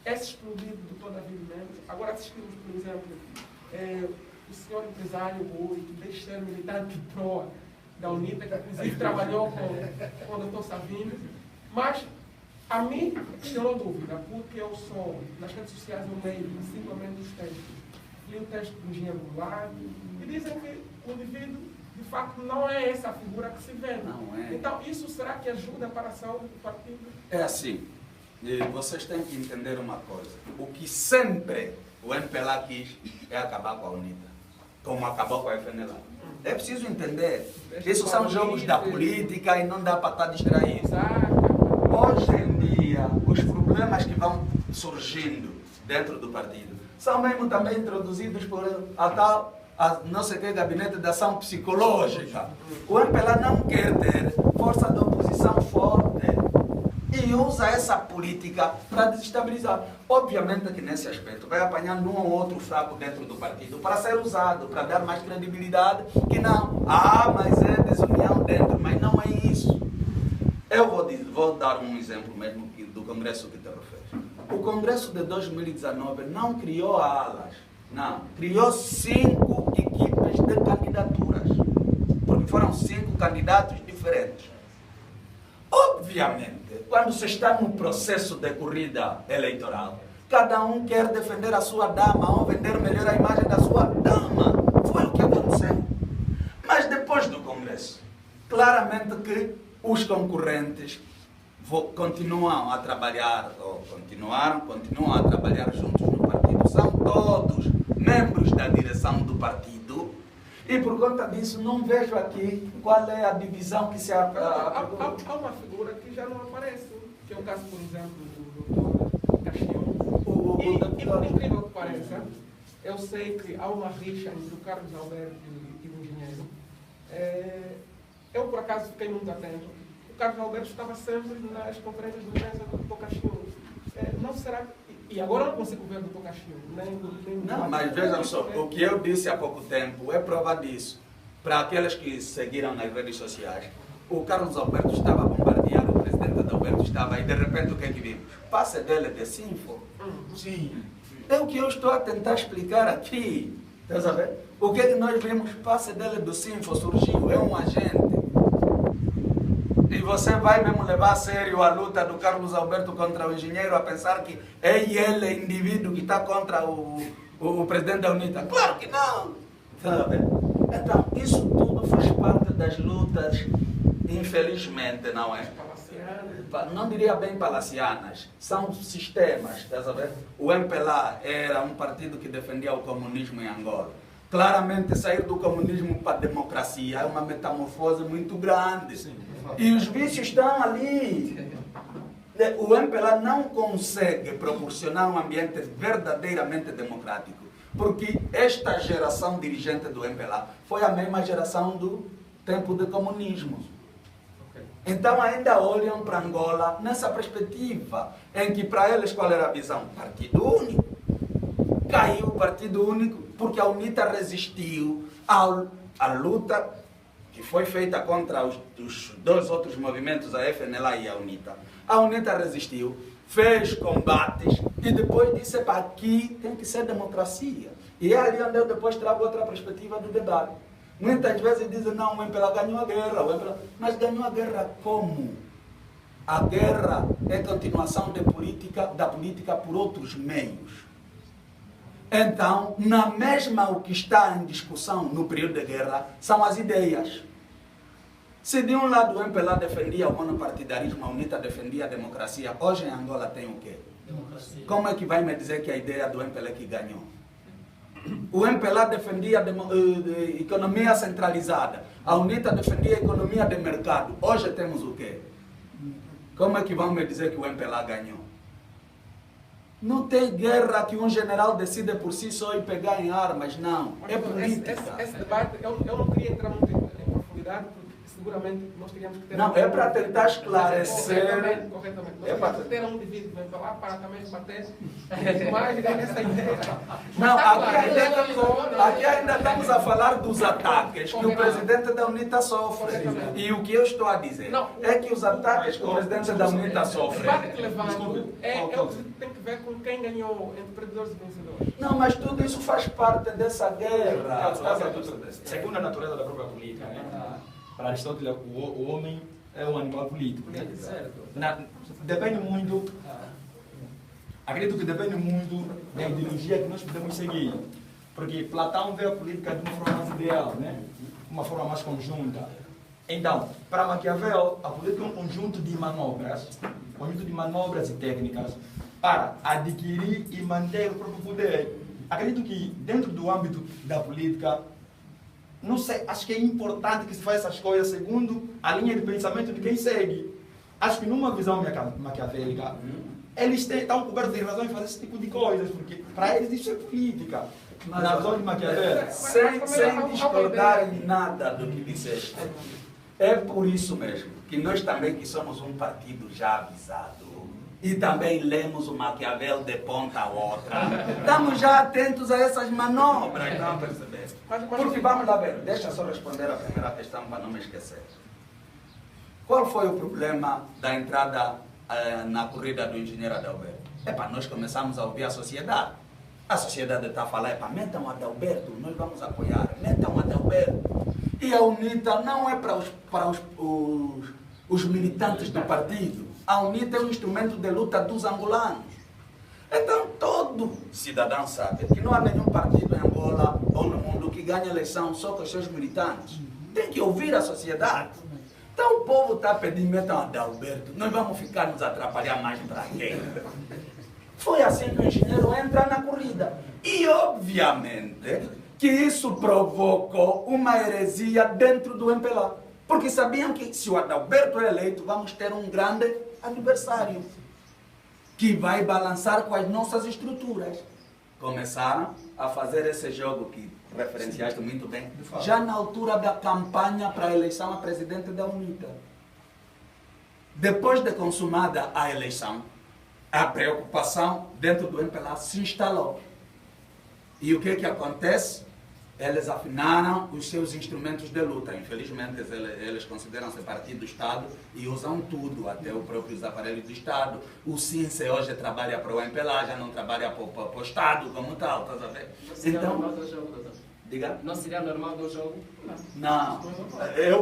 esse explodido do Dr. David Mendes. Agora assistimos, por exemplo, o senhor empresário Rui, que deixa de ser militante pró da UNITA, que inclusive trabalhou com o Dr. Savino. Mas a mim, não dúvida, porque eu sou, nas redes sociais, eu leio simplesmente os textos. Li o texto do engenheiro Goulart e dizem que o indivíduo, de facto, não é essa a figura que se vende. Não é. Então, isso será que ajuda para a saúde do partido? É assim. E vocês têm que entender uma coisa. O que sempre o MPLA quis é acabar com a UNITA, como acabou com a FNLA. É preciso entender. Isso são jogos da política e não dá para estar distraído. Hoje em dia, os problemas que vão surgindo dentro do partido são mesmo também introduzidos por a não sei que gabinete de ação psicológica. O MPLA não quer ter força de oposição forte e usa essa política para desestabilizar. Obviamente que nesse aspecto vai apanhando um ou outro fraco dentro do partido para ser usado, para dar mais credibilidade, que não. Mas é desunião dentro, mas não é isso. Eu vou dar um exemplo mesmo do Congresso que te refere. O Congresso de 2019 não criou alas, não. Criou 5 equipes de candidaturas, porque foram 5 candidatos diferentes. Obviamente, quando se está num processo de corrida eleitoral, cada um quer defender a sua dama ou vender melhor a imagem da sua dama. Foi o que aconteceu. Mas depois do Congresso, claramente que os concorrentes continuam a trabalhar, ou continuam a trabalhar juntos no partido. São todos membros da direção do partido. E por conta disso, não vejo aqui qual é a divisão que se há uma figura que já não aparece, que é o caso, por exemplo, do Dr. Castilho. E por incrível que pareça, eu sei que há uma rixa entre o Carlos Alberto e o engenheiro. Eu, por acaso, fiquei muito atento. O Carlos Alberto estava sempre nas conferências de imprensa do Dr. Castilho. Não será que... E agora não consigo ver o Dr. Castilho. Não, mas vejam só, o que eu disse há pouco tempo é prova disso. Para aqueles que seguiram nas redes sociais, o Carlos Alberto estava a bombardear, o presidente Adalberto estava, e de repente o que é que vimos? Passe dele de Sinfo. Sim. É o que eu estou a tentar explicar aqui. Estás a ver? O que é que nós vimos? Passe dele do Sinfo surgiu, é um agente. E você vai mesmo levar a sério a luta do Carlos Alberto contra o engenheiro a pensar que é ele, indivíduo, que está contra o presidente da UNITA? Claro que não! Então, isso tudo faz parte das lutas, infelizmente, não é? Não diria bem palacianas, são sistemas, estás a ver? O MPLA era um partido que defendia o comunismo em Angola. Claramente, sair do comunismo para a democracia é uma metamorfose muito grande. Sim. E os vícios estão ali. O MPLA não consegue proporcionar um ambiente verdadeiramente democrático, porque esta geração dirigente do MPLA foi a mesma geração do tempo do comunismo. Então ainda olham para Angola nessa perspectiva, em que para eles qual era a visão? Partido único. Caiu o Partido Único porque a UNITA resistiu à luta que foi feita contra os 2 outros movimentos, a FNLA e a UNITA. A UNITA resistiu, fez combates e depois disse, aqui tem que ser democracia. E é ali onde eu depois trago outra perspectiva do debate. Muitas vezes dizem, não, o MPLA ganhou a guerra, mas ganhou a guerra como? A guerra é continuação da política por outros meios. Então, na mesma o que está em discussão no período de guerra são as ideias. Se de um lado o MPLA defendia o monopartidarismo, a UNITA defendia a democracia, hoje em Angola tem o quê? Democracia. Como é que vai me dizer que a ideia do MPLA que ganhou? O MPLA defendia a economia centralizada, a UNITA defendia a economia de mercado. Hoje temos o quê? Como é que vão me dizer que o MPLA ganhou? Não tem guerra que um general decida por si só e pegar em armas, não. É política. Esse debate, eu não queria entrar muito em profundidade, porque seguramente nós teríamos que ter... Não, é para tentar esclarecer... Corretamente. Nós temos que ter um indivíduo que vem falar para também bater mais nessa ideia. Não, aqui ainda estamos a falar dos ataques que o presidente da UNITA sofre. E o que eu estou a dizer é que os ataques que o presidente da UNITA O sofre... debate que levando é o que tem que ver com quem ganhou entre perdedores e vencedores. Não, mas tudo isso faz parte dessa guerra. Segundo a natureza da própria política, né? Para Aristóteles, o homem é um animal político. Né? Depende muito, acredito que depende muito da ideologia que nós podemos seguir. Porque Platão vê a política de uma forma mais ideal, né? Uma forma mais conjunta. Então, para Maquiavel, a política é um conjunto de manobras e técnicas para adquirir e manter o próprio poder. Acredito que dentro do âmbito da política, não sei, acho que é importante que se faça essas coisas segundo a linha de pensamento de quem segue. Acho que numa visão maquiavélica, eles estão cobertos de razão em fazer esse tipo de coisas, porque para eles isso é política. Na visão de Maquiavel. Sem discordar em nada do que disseste. É por isso mesmo que nós também, que somos um partido já avisado, e também lemos o Maquiavel de ponta a outra, estamos já atentos a essas manobras, não perceber? Porque vamos lá ver, deixa só responder a primeira questão para não me esquecer. Qual foi o problema da entrada na corrida do engenheiro Adalberto? Nós começamos a ouvir a sociedade. A sociedade está a falar, metam o Adalberto, nós vamos apoiar, metam o Adalberto. E a UNITA não é para os militantes do partido. A UNITA é um instrumento de luta dos angolanos. Então, todo cidadão sabe que não há nenhum partido em Angola ou no mundo que ganhe eleição só com os seus militantes. Tem que ouvir a sociedade. Então, o povo está pedindo, metam Adalberto, nós vamos ficar nos atrapalhar mais para quê? Foi assim que o engenheiro entra na corrida. E, obviamente, que isso provocou uma heresia dentro do MPLA. Porque sabiam que se o Adalberto é eleito, vamos ter um grande adversário que vai balançar com as nossas estruturas. Começaram a fazer esse jogo que referenciaste muito bem, já na altura da campanha para a eleição a presidente da UNITA. Depois de consumada a eleição, a preocupação dentro do MPLA se instalou. E o que acontece? Eles afinaram os seus instrumentos de luta. Infelizmente, eles consideram-se partido do Estado e usam tudo, até os próprios aparelhos do Estado. O CINCE hoje trabalha para o MPLA, já não trabalha para o Estado como tal, estás a ver? Não seria normal do jogo, doutor? Diga? Não seria normal do jogo? Não.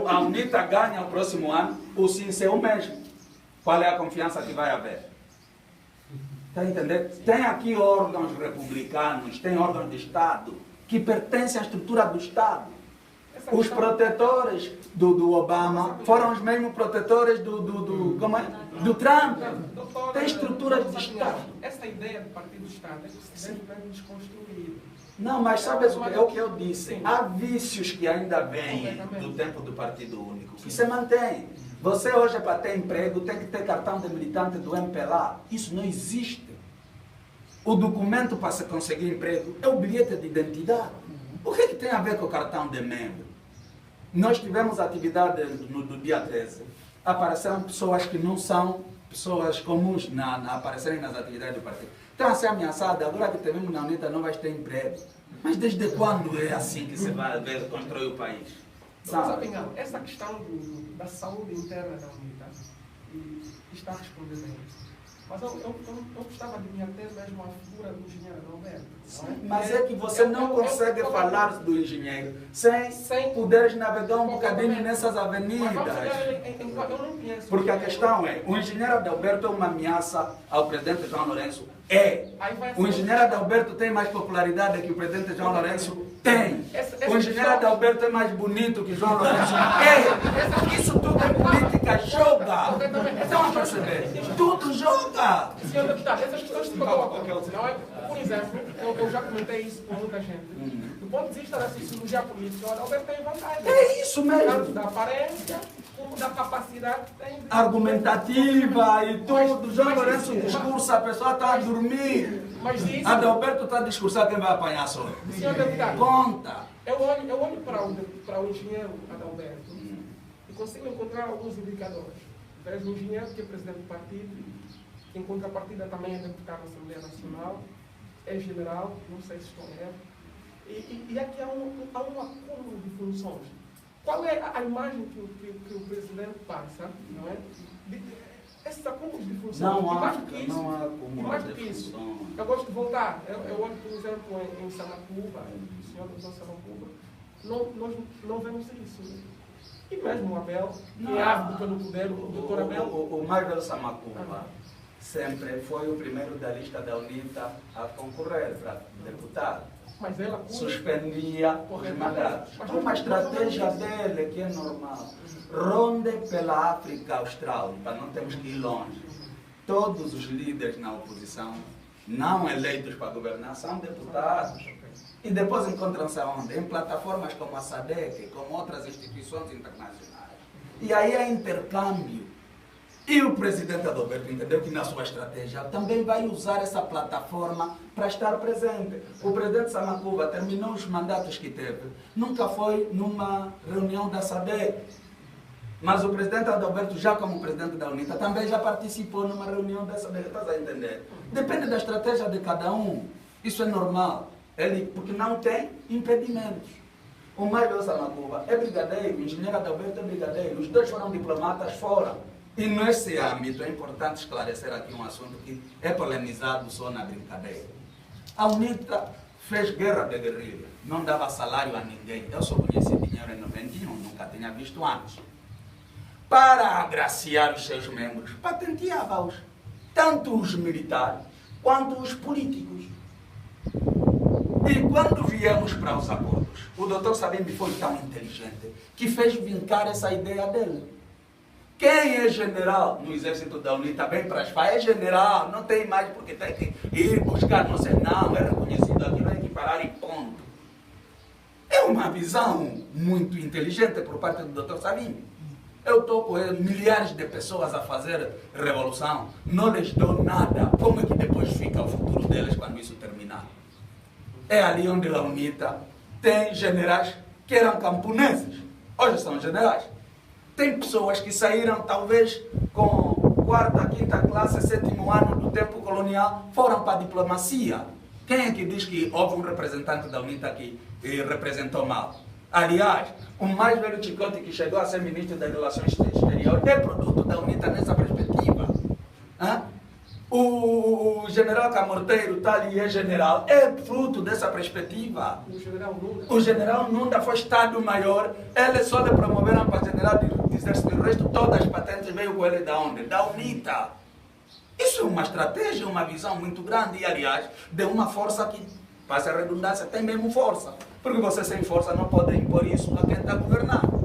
A UNITA ganha o próximo ano, o CINCE é o mesmo. Qual é a confiança que vai haver? Está entendendo? Tem aqui órgãos republicanos, tem órgãos de Estado que pertencem à estrutura do Estado. Os protetores do Obama foram os mesmos protetores do Trump. Tem estruturas de Estado. Essa ideia do partido do Estado é que se deve desconstruir. Não, mas sabes o que eu disse? Há vícios que ainda vêm do tempo do Partido Único, que se mantém. Você hoje, para ter emprego, tem que ter cartão de militante do MPLA. Isso não existe. O documento para se conseguir emprego é o bilhete de identidade. O que tem a ver com o cartão de membro? Nós tivemos atividade no dia 13. Apareceram pessoas que não são pessoas comuns aparecerem nas atividades do partido. Estão a ser ameaçadas. Agora que tivemos na UNITA não vai ter emprego. Mas desde quando é assim que se vai ver controlar o país? Sabe, essa questão da saúde interna da UNITA está respondendo a isso. Mas eu gostava de me ater mesmo à figura do engenheiro Adalberto. Sim, mas é que você não consegue falar do engenheiro sem poderes navegar um bocadinho nessas avenidas. Eu não conheço. Porque a questão é, o engenheiro Adalberto é uma ameaça ao presidente João Lourenço? O engenheiro Adalberto tem mais popularidade que o presidente João Lourenço? Tem. O engenheiro Adalberto é mais bonito que João Lourenço? Isso tudo é política, joga. Estão a perceber? Tudo joga. Senhor deputado, essas questões que colocam, não é? Por exemplo, eu já comentei isso com muita gente. Do ponto de vista da sociologia política, o Adalberto tem vantagem. É isso mesmo. Tanto da aparência, como da capacidade que tem. Argumentativa e tudo. João Lourenço discursa, a pessoa está a dormir. Mas isso... Adalberto está a discursar, quem vai apanhar só? Senhor deputado, Conta. eu olho para o engenheiro Adalberto e consigo encontrar alguns indicadores. Vejo um engenheiro que é presidente do partido, que em contrapartida também é deputado na Assembleia Nacional, é general, não sei se estou em erro, e aqui há um acúmulo de funções. Qual é a imagem que o presidente passa, não é? Esses acúmulos de funções. Não há mais do que isso. Eu gosto de voltar. Eu olho, por exemplo, em Samacuba, o senhor doutor Samacuba, nós não vemos isso. E mesmo o Abel, que é ávido pelo poder, o doutor Abel. O Marvel Samacuba sempre foi o primeiro da lista da UNITA a concorrer para deputado. Mas ela suspendia os mandatos. Uma estratégia dele que é normal. Ronde pela África Austral, para não termos que ir longe. Todos os líderes na oposição, não eleitos para governar, são deputados. E depois encontram-se aonde? Em plataformas como a SADC, como outras instituições internacionais. E aí há intercâmbio. E o presidente Adalberto entendeu que na sua estratégia também vai usar essa plataforma para estar presente. O presidente Samacuba terminou os mandatos que teve. Nunca foi numa reunião da SADC. Mas o presidente Adalberto, já como presidente da UNITA, também já participou numa reunião da SADC. Estás a entender? Depende da estratégia de cada um. Isso é normal. Porque não tem impedimentos. O Marvel Samacuba é brigadeiro, o engenheiro Adalberto é brigadeiro. Os dois foram diplomatas fora. E nesse âmbito é importante esclarecer aqui um assunto que é polemizado só na brincadeira. A UNITA fez guerra de guerrilha, não dava salário a ninguém. Eu só conheci dinheiro em 91, nunca tinha visto antes. Para agraciar os seus membros, patenteava-os, tanto os militares quanto os políticos. E quando viemos para os acordos, o doutor Savimbi foi tão inteligente que fez vincar essa ideia dele. Quem é general no exército da UNITA vem para as FAI, é general, não tem mais porque tem que ir buscar, não sei, não, é reconhecido aquilo, é equiparar e ponto. É uma visão muito inteligente por parte do Dr. Savimbi. Eu estou com milhares de pessoas a fazer revolução, não lhes dou nada, como é que depois fica o futuro deles quando isso terminar? É ali onde a UNITA tem generais que eram camponeses, hoje são generais. Tem pessoas que saíram talvez com 4ª, 5ª classe, 7º ano do tempo colonial, foram para a diplomacia. Quem é que diz que houve um representante da UNITA que representou mal? Aliás, o mais velho Chicote que chegou a ser ministro das Relações Exteriores é produto da UNITA nessa perspectiva. O general Camorteiro, tal e é general, é fruto dessa perspectiva. O general Nunda foi Estado-Maior, ele só lhe promoveram para general de exército, o resto, todas as patentes veio com ele da onde? Da UNITA. Isso é uma estratégia, uma visão muito grande e, aliás, de uma força que, passa a redundância, tem mesmo força. Porque você sem força não pode impor isso a quem está governando.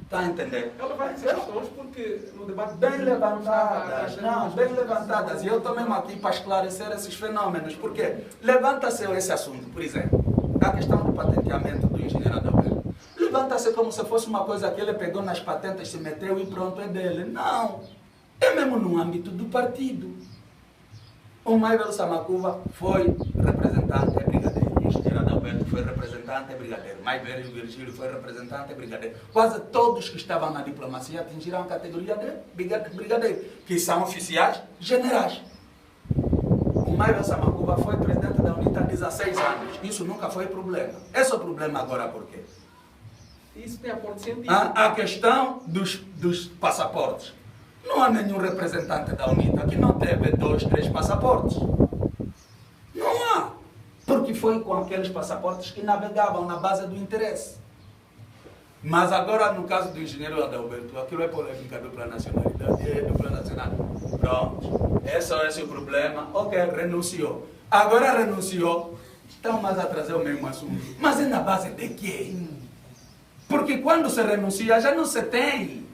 Está a entender? Ela vai dizer questões porque no debate... Bem levantadas, não, bem levantadas. E eu estou mesmo aqui para esclarecer esses fenômenos. Porque levanta-se esse assunto, por exemplo, a questão do patenteamento do engenheiro Adalberto. Levanta-se como se fosse uma coisa que ele pegou nas patentes, se meteu e pronto, é dele. Não, é mesmo no âmbito do partido. O Marvel Samacuba foi representante, é brigadeiro. O engenheiro Adalberto foi representante, é brigadeiro. Mais velho, Virgílio foi representante, é brigadeiro. Quase todos que estavam na diplomacia atingiram a categoria de brigadeiro, que são oficiais generais. O Marvel Samacuba foi presidente da UNITA há 16 anos. Isso nunca foi problema. Esse é o problema agora por quê? Isso tem aporte científico. A questão dos passaportes. Não há nenhum representante da UNITA que não teve 2, 3 passaportes. Não há. Porque foi com aqueles passaportes que navegavam na base do interesse. Mas agora, no caso do engenheiro Adalberto, aquilo é polêmica, dupla nacionalidade, dupla nacionalidade. Pronto. Esse é o problema. Ok, renunciou. Agora renunciou. Estão mais a trazer o mesmo assunto. Mas é na base de quê? Porque quando se renuncia, já não se tem.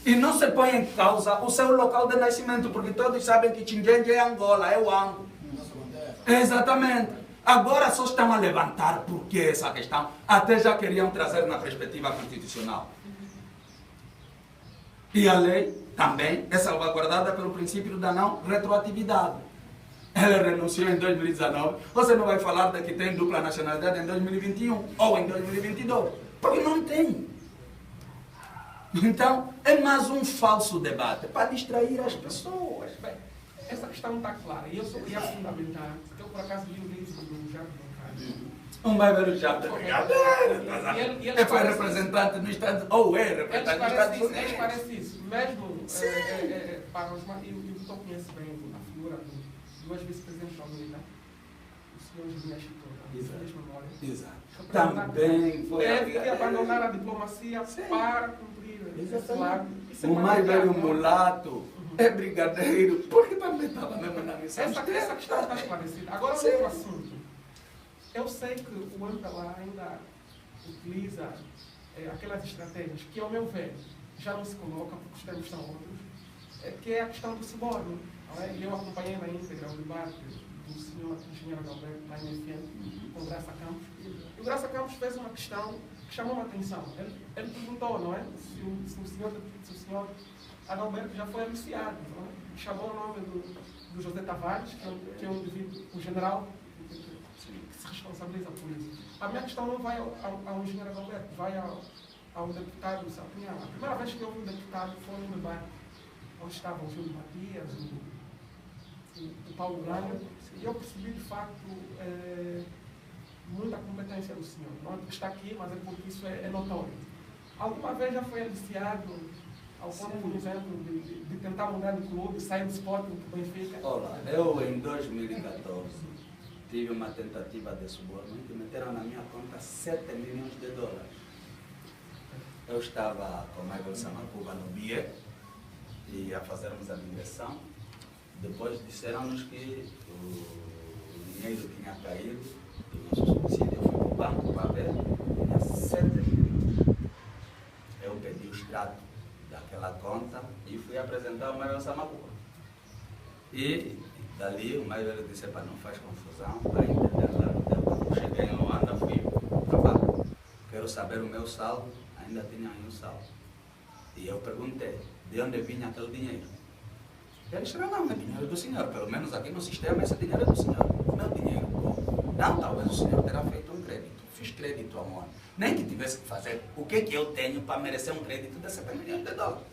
E não se põe em causa o seu local de nascimento, porque todos sabem que Xinjiang é Angola, é o Ango. Exatamente. Agora só estão a levantar por que essa questão. Até já queriam trazer na perspectiva constitucional. E a lei também é salvaguardada pelo princípio da não retroatividade. Ela renunciou em 2019. Você não vai falar de que tem dupla nacionalidade em 2021 ou em 2022. Porque não tem. Então, é mais um falso debate para distrair as pessoas. Bem, essa questão não está clara. E eu só queria fundamentar, porque eu por acaso li o livro do Jato Bancário. Vai ver o Jato Bancário. Ele foi representante no Estado ou é representante nos Estados Unidos. Eles parecem isso. Mesmo para os mais. E o doutor conhece bem a figura do ex-vice-presidente da UNITA, o senhor José Chitola. Exato. Também foi. Teve que abandonar a diplomacia para cumprir esse lado. O mais velho mulato é brigadeiro, porque também estava mesmo na missão. Essa questão está esclarecida. Agora, outro assunto. Eu sei que o MPLA ainda utiliza aquelas estratégias que, ao meu ver, já não se colocam, porque os termos são outros, que é a questão do suborno. E eu acompanhei na íntegra o debate do senhor engenheiro Adalberto, da NFM, com o Graça Campos. E o Graça Campos fez uma questão que chamou a atenção. Ele perguntou, não é? Se o senhor Adalberto já foi aliciado, não é? Chamou o nome do José Tavares, que é um indivíduo, um general que se responsabiliza por isso. A minha questão não vai ao engenheiro Adalberto, vai ao deputado Sapinhal. A primeira vez que eu vi o deputado foi no debate onde estavam o Júlio Matias, o Paulo Grande, e eu percebi de facto muita competência do senhor. Não é porque está aqui, mas é porque isso é notório. Alguma vez já foi aliciado ao ponto, por exemplo, de tentar mudar de clube, sair do Sporting para o Benfica? Olá, eu em 2014 tive uma tentativa de suborno que meteram na minha conta 7 milhões de dólares. Eu estava com o Michael Samacuba no BIE e a fazermos a digressão. Depois disseram-nos que o dinheiro tinha caído do nosso subsídio. Eu fui para o banco para ver, tinha 7 milhões. Eu pedi o extrato daquela conta e fui apresentar ao Michael Samacuba. E dali o Michael disse: para não faz confusão, vai entender lá. Eu cheguei em Luanda, fui para o banco. Quero saber o meu saldo, ainda tinha aí um saldo. E eu perguntei, de onde vinha aquele dinheiro? Eles disseram: não, é dinheiro do senhor, pelo menos aqui no sistema esse dinheiro é do senhor. Meu dinheiro, como? Não, talvez o senhor terá feito um crédito. Fiz crédito aonde? Nem que tivesse que fazer o que eu tenho para merecer um crédito de 7 milhões de dólares.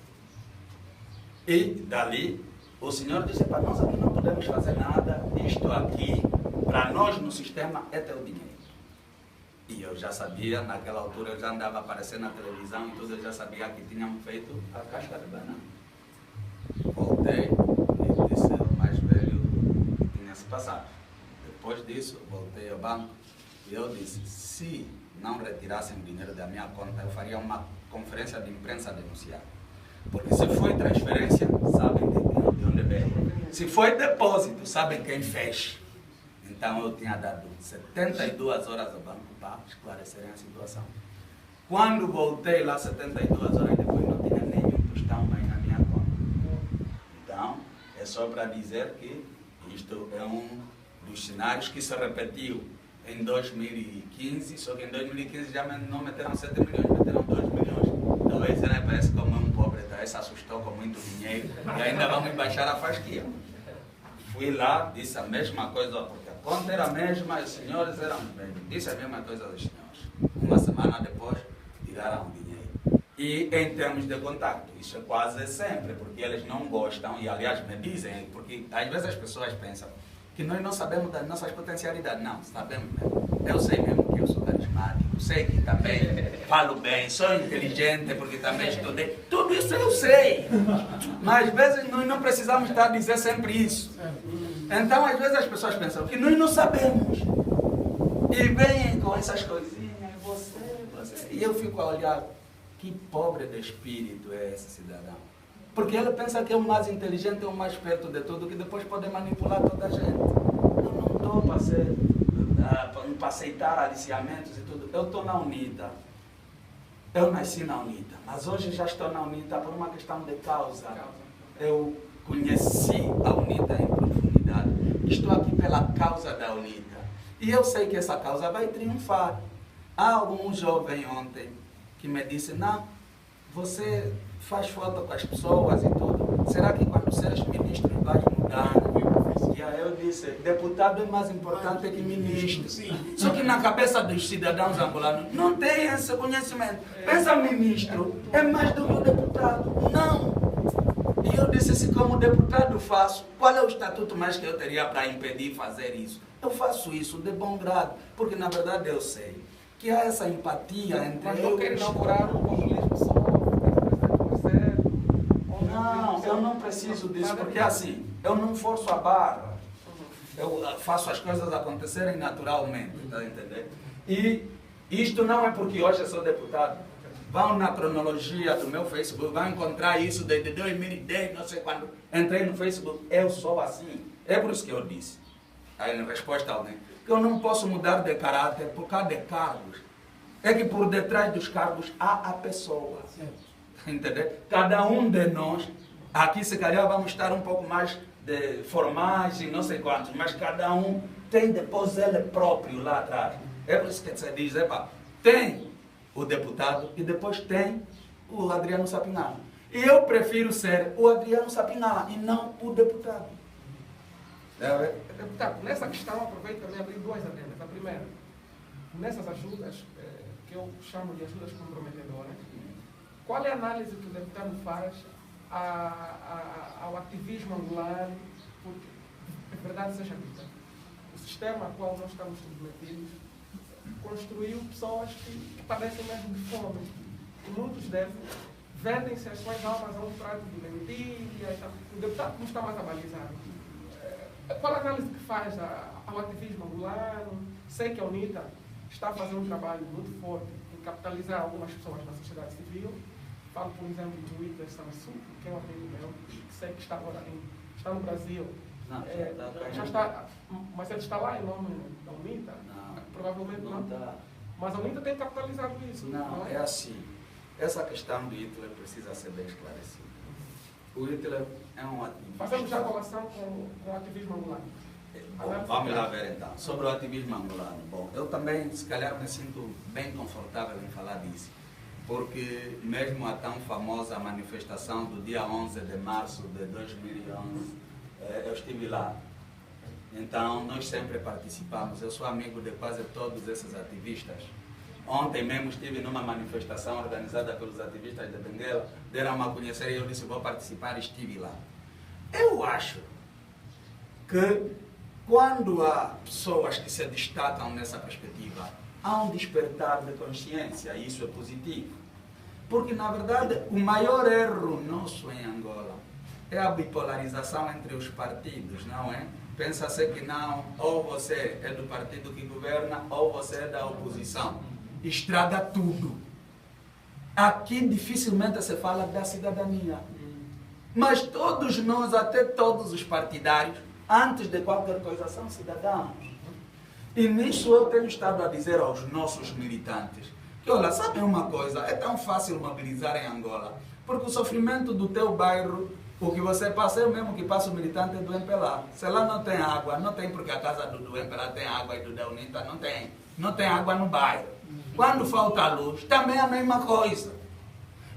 E dali, o senhor disse: para nós aqui não podemos fazer nada, isto aqui, para nós no sistema é teu dinheiro. E eu já sabia, naquela altura eu já andava aparecendo na televisão e tudo, eu já sabia que tínhamos feito a casca de banana. Voltei e disse ao mais velho que tinha se passado. Depois disso, voltei ao banco e eu disse: se não retirassem o dinheiro da minha conta, eu faria uma conferência de imprensa a denunciar. Porque se foi transferência, sabem de onde veio. Se foi depósito, sabem quem fez. Então eu tinha dado 72 horas ao banco para esclarecerem a situação. Quando voltei lá 72 horas depois, não tinha nenhum tostão mais na minha conta. Então, é só para dizer que isto é um dos cenários que se repetiu em 2015, só que em 2015 já não meteram 7 milhões, meteram 2 milhões. Talvez ele parece como um pobre, daí se assustou com muito dinheiro e ainda vamos baixar a fasquia. Fui lá, disse a mesma coisa, porque a conta era a mesma e os senhores eram os mesmos. Disse a mesma coisa dos senhores. Uma semana depois, tiraram o dinheiro. E em termos de contato, isso é quase sempre, porque eles não gostam, e aliás me dizem, porque às vezes as pessoas pensam que nós não sabemos das nossas potencialidades. Não, sabemos mesmo. Eu sei mesmo que eu sou carismático, sei que também falo bem, sou inteligente porque também estudei. Tudo isso eu sei. Mas às vezes nós não precisamos estar a dizer sempre isso. Então às vezes as pessoas pensam que nós não sabemos. E vêm com essas coisinhas, você. E eu fico a olhar, que pobre de espírito é esse cidadão. Porque ele pensa que é o mais inteligente, é o mais perto de tudo, que depois pode manipular toda a gente. Eu não estou para aceitar aliciamentos e tudo. Eu estou na UNITA. Eu nasci na UNITA, mas hoje já estou na UNITA por uma questão de causa. Eu conheci a UNITA em profundidade. Estou aqui pela causa da UNITA. E eu sei que essa causa vai triunfar. Há algum jovem ontem que me disse, não, você faz foto com as pessoas e tudo. Será que quando seres ministro vais mudar? E aí eu disse, deputado é mais importante que ministro. Só que na cabeça dos cidadãos angolanos não tem esse conhecimento. Pensa, ministro é mais do que o deputado. Não. E eu disse, se como deputado faço, qual é o estatuto mais que eu teria para impedir fazer isso? Eu faço isso de bom grado, porque na verdade eu sei que há essa empatia entre mas não quer inaugurar um populismo só, não, eu não preciso disso, porque assim, eu não forço a barra. Eu faço as coisas acontecerem naturalmente, está entendendo? E isto não é porque hoje eu sou deputado. Vão na cronologia do meu Facebook, vão encontrar isso desde 2010, não sei quando. Entrei no Facebook, eu sou assim. É por isso que eu disse, aí em resposta a alguém, que eu não posso mudar de caráter por causa de cargos. É que por detrás dos cargos há a pessoa. Entendeu? Cada um de nós, aqui se calhar vamos estar um pouco mais de formais e não sei quantos, mas cada um tem depois ele próprio lá atrás. É por isso que você diz, tem o deputado e depois tem o Adriano Sapinala. E eu prefiro ser o Adriano Sapinala e não o deputado. Deputado, nessa questão aproveito também abrir duas adendas. A primeira, nessas ajudas, que eu chamo de ajudas comprometedoras, qual é a análise que o deputado faz ao ativismo angolano, porque, é verdade seja dita, o sistema ao qual nós estamos submetidos construiu pessoas que padecem mesmo de fome. E muitos deles vendem-se as suas almas a um prato de lentilhas. O deputado não está mais a balizar. Qual a análise que faz ao ativismo angolano? Sei que a UNITA está a fazer um trabalho muito forte em capitalizar algumas pessoas na sociedade civil. Falo, por exemplo, do Iter Samsu, que é um amigo meu, que sei que está agora está no Brasil. Não, já está, mas ele está lá em nome da UNITA? Não, provavelmente não. Tá. Mas a UNITA tem capitalizado isso. Não, é assim. Essa questão do Hitler precisa ser bem esclarecida. O Hitler é um ativista. Fazemos já a relação com o ativismo angolano. Bom, vamos lá ver então. Sobre o ativismo angolano. Bom, eu também, se calhar, me sinto bem confortável em falar disso. Porque mesmo a tão famosa manifestação do dia 11 de março de 2011, eu estive lá. Então, nós sempre participamos. Eu sou amigo de quase todos esses ativistas. Ontem mesmo estive numa manifestação organizada pelos ativistas de Benguela, deram-me a conhecer e eu disse, vou participar e estive lá. Eu acho que quando há pessoas que se destacam nessa perspectiva, há um despertar de consciência e isso é positivo. Porque, na verdade, o maior erro nosso em Angola é a bipolarização entre os partidos, não é? Pensa-se que não, ou você é do partido que governa, ou você é da oposição. Estraga tudo. Aqui dificilmente se fala da cidadania. Mas todos nós, até todos os partidários, antes de qualquer coisa, são cidadãos. E nisso eu tenho estado a dizer aos nossos militantes que, olha, sabem uma coisa, é tão fácil mobilizar em Angola, porque o sofrimento do teu bairro, o que você passa, eu mesmo que passo militante do MPLA. Se lá não tem água, não tem porque a casa do MPLA tem água e do da UNITA não tem. Não tem água no bairro. Quando falta luz, também é a mesma coisa.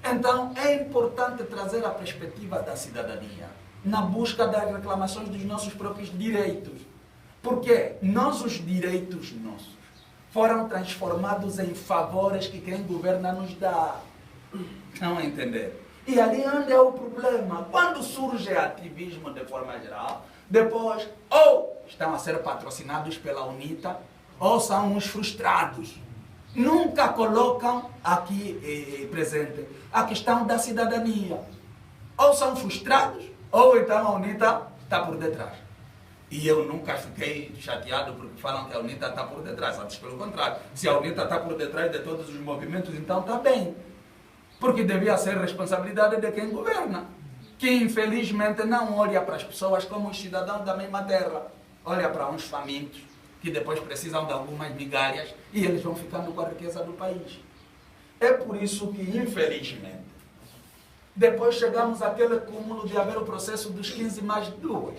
Então, é importante trazer a perspectiva da cidadania na busca das reclamações dos nossos próprios direitos. Porque nós, os direitos nossos, foram transformados em favores que quem governa nos dá. Não entender? E ali onde é o problema. Quando surge ativismo de forma geral, depois ou estão a ser patrocinados pela UNITA, ou são uns frustrados. nunca colocam aqui presente a questão da cidadania. Ou são frustrados, ou então a UNITA está por detrás. E eu nunca fiquei chateado porque falam que a UNITA está por detrás. Antes, pelo contrário, se a UNITA está por detrás de todos os movimentos, então está bem. Porque devia ser responsabilidade de quem governa, que infelizmente não olha para as pessoas como os cidadãos da mesma terra. Olha para uns famintos, que depois precisam de algumas migalhas, e eles vão ficando com a riqueza do país. É por isso que, infelizmente, depois chegamos àquele cúmulo de haver o processo dos 15 mais 2,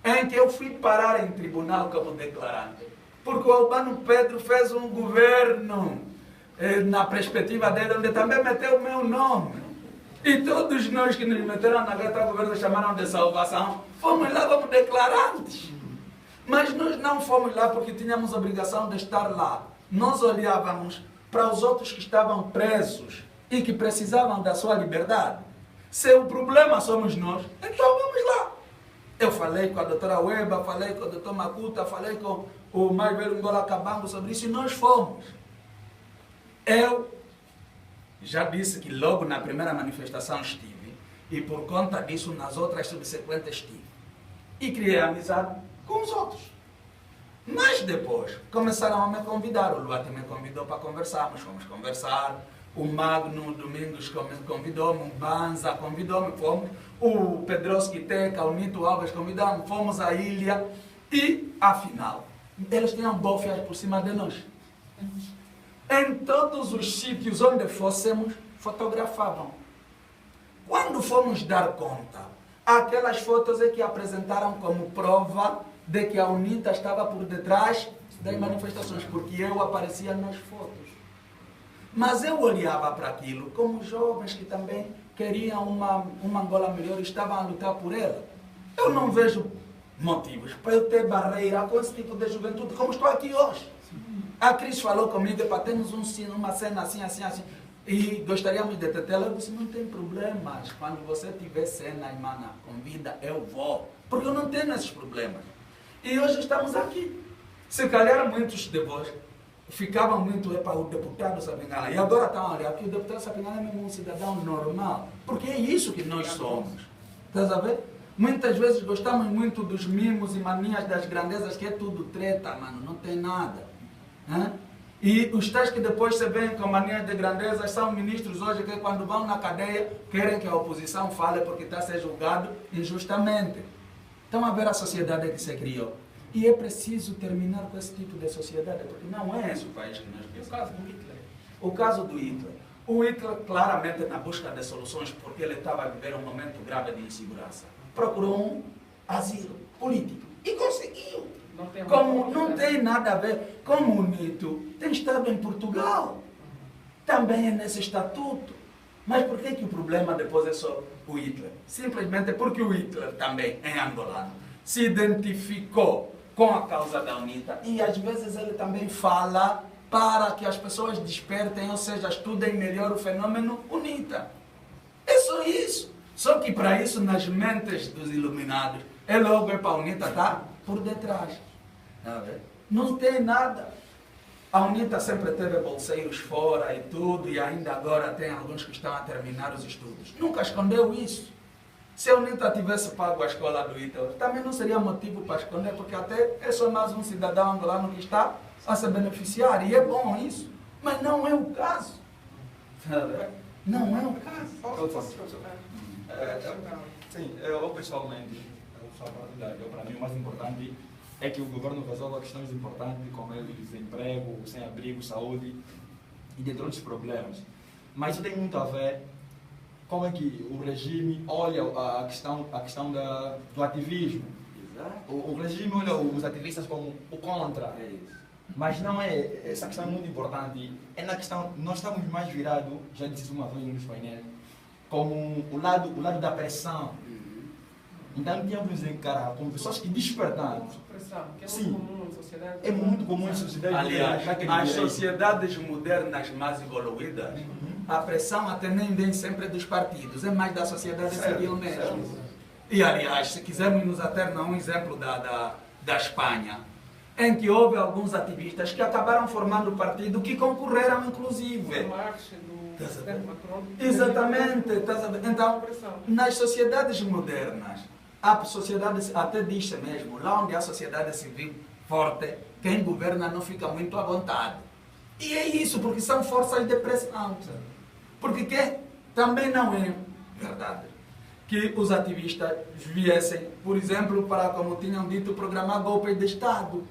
em que eu fui parar em tribunal como declarante, porque o Albano Pedro fez um governo, na perspectiva dele, onde também meteu o meu nome. E todos nós que nos meteram na gata do governo chamaram de salvação, fomos lá como declarantes. Mas nós não fomos lá porque tínhamos a obrigação de estar lá. Nós olhávamos para os outros que estavam presos e que precisavam da sua liberdade. Se o problema somos nós, então vamos lá. Eu falei com a doutora Weba, falei com o doutor Makuta, falei com o mais velho Ngola Kabango sobre isso e nós fomos. Eu já disse que logo na primeira manifestação estive e por conta disso nas outras subsequentes estive. E criei amizade com os outros. Mas depois começaram a me convidar. O Luati me convidou para conversarmos, fomos conversar. O Magno Domingos convidou-me, o Banza convidou-me, fomos. O Pedroski Teca, o Nito Alves convidaram, fomos à ilha e, afinal, eles tinham bofias por cima de nós. Em todos os sítios onde fôssemos, fotografavam. Quando fomos dar conta, aquelas fotos é que apresentaram como prova de que a UNITA estava por detrás das manifestações, porque eu aparecia nas fotos. Mas eu olhava para aquilo como jovens que também queriam uma Angola melhor e estavam a lutar por ela. Eu não vejo motivos para eu ter barreira com esse tipo de juventude, como estou aqui hoje. A Cris falou comigo para termos uma cena assim. E gostaríamos de ter ela. Eu disse, não tem problemas. Quando você tiver cena, irmã, convida, eu vou. Porque eu não tenho esses problemas. E hoje estamos aqui. Se calhar muitos de vós ficavam muito para o deputado Sapingana. E agora estão a olhar que o deputado Sapingana é mesmo um cidadão normal. Porque é isso que nós somos. Estás a ver? Muitas vezes gostamos muito dos mimos e manias das grandezas, que é tudo treta, mano. Não tem nada. E os tais que depois se veem com manias de grandeza são ministros hoje que quando vão na cadeia querem que a oposição fale porque está a ser julgado injustamente. Estão a ver a sociedade que se criou. E é preciso terminar com esse tipo de sociedade, porque não é esse o país que nós queremos. O caso do Hitler. O caso do Hitler. O Hitler, claramente, na busca de soluções, porque ele estava a viver um momento grave de insegurança, procurou um asilo político. E conseguiu. Como não tem nada a ver com o Nito, tem estado em Portugal. Também é nesse estatuto. Mas por que o problema depois é só o Hitler? Simplesmente porque o Hitler também é angolano. Se identificou com a causa da UNITA e às vezes ele também fala para que as pessoas despertem, ou seja, estudem melhor o fenômeno UNITA. É só isso. Só que para isso, nas mentes dos iluminados, é logo para a UNITA estar por detrás. Não tem nada. A UNITA sempre teve bolseiros fora e tudo, e ainda agora tem alguns que estão a terminar os estudos. Nunca escondeu isso. Se a UNITA tivesse pago a escola do Hitler, também não seria motivo para esconder, porque até é só mais um cidadão angolano que está a se beneficiar, e é bom isso. Mas não é o caso. Não é o caso. Sim, eu pessoalmente, para mim o mais importante é que o governo resolva questões importantes como desemprego, sem-abrigo, saúde e dentre outros problemas. Mas isso tem muito a ver como é que o regime olha a questão do ativismo. Exato. O regime olha os ativistas como o contra. É isso. Mas não é, essa questão é muito importante. É na questão, nós estamos mais virados, já disse uma vez nos painéis, como o lado da pressão. Então tínhamos que encarar como pessoas que despertaram. Que é Sim. muito comum em sociedade. É muito comum em sociedade. Aliás, as sociedades modernas mais evoluídas, a pressão até nem vem sempre dos partidos, é mais da sociedade civil mesmo. E aliás, se quisermos nos ater a um exemplo da Espanha, em que houve alguns ativistas que acabaram formando partido que concorreram, inclusive. A marcha do presidente Macron. Exatamente. Estás a ver? Então, Pressão. nas sociedades modernas, a sociedade até diz-se mesmo, lá onde há sociedade civil forte, quem governa não fica muito à vontade. E é isso, porque são forças de pressão. Porque também não é verdade que os ativistas viessem, por exemplo, para, como tinham dito, programar golpe de Estado.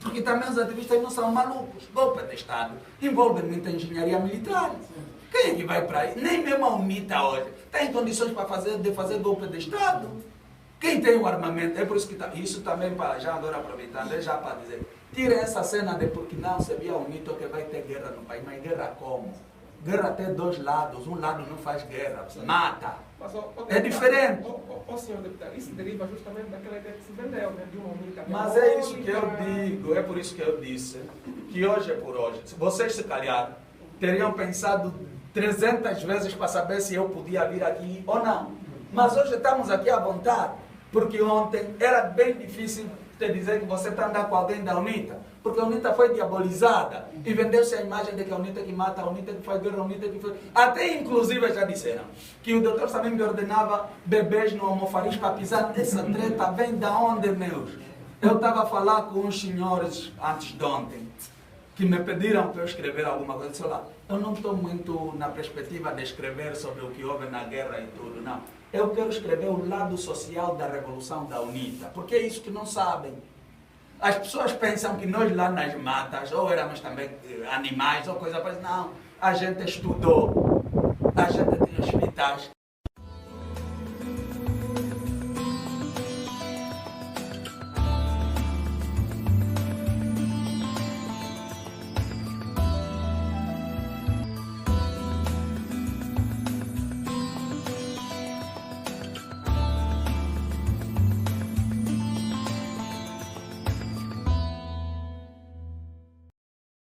Porque também os ativistas não são malucos. Golpe de Estado envolve muita engenharia militar. Quem é que vai para aí? Nem mesmo a UNITA hoje tem condições para fazer golpe de Estado. Quem tem o armamento, é por isso que isso também, para já agora aproveitando, é já para dizer, tirem essa cena de porque não se via a UNITA que vai ter guerra no país, mas guerra como? Guerra tem dois lados, um lado não faz guerra, mata. Mas, É diferente. Senhor deputado, isso deriva justamente daquela ideia que se vendeu, né? De uma única. Mas é isso que eu digo, é por isso que eu disse que hoje é por hoje. Se vocês, se calhar, teriam pensado 300 vezes para saber se eu podia vir aqui ou não. Mas hoje estamos aqui à vontade, porque ontem era bem difícil te dizer que você está andando com alguém da UNITA, porque a UNITA foi diabolizada e vendeu-se a imagem de que a UNITA que mata, a UNITA que faz guerra, a UNITA que faz... Até inclusive já disseram que o doutor também me ordenava bebês no almofariz para pisar. Essa treta vem da onde, meus? Eu estava a falar com uns senhores antes de ontem, que me pediram para eu escrever alguma coisa. Eu disse, olha, eu não estou muito na perspectiva de escrever sobre o que houve na guerra e tudo, não. Eu quero escrever o lado social da revolução da UNITA, porque é isso que não sabem. As pessoas pensam que nós lá nas matas, ou éramos também animais, ou coisa parecida. Não, a gente estudou, a gente tinha hospitais.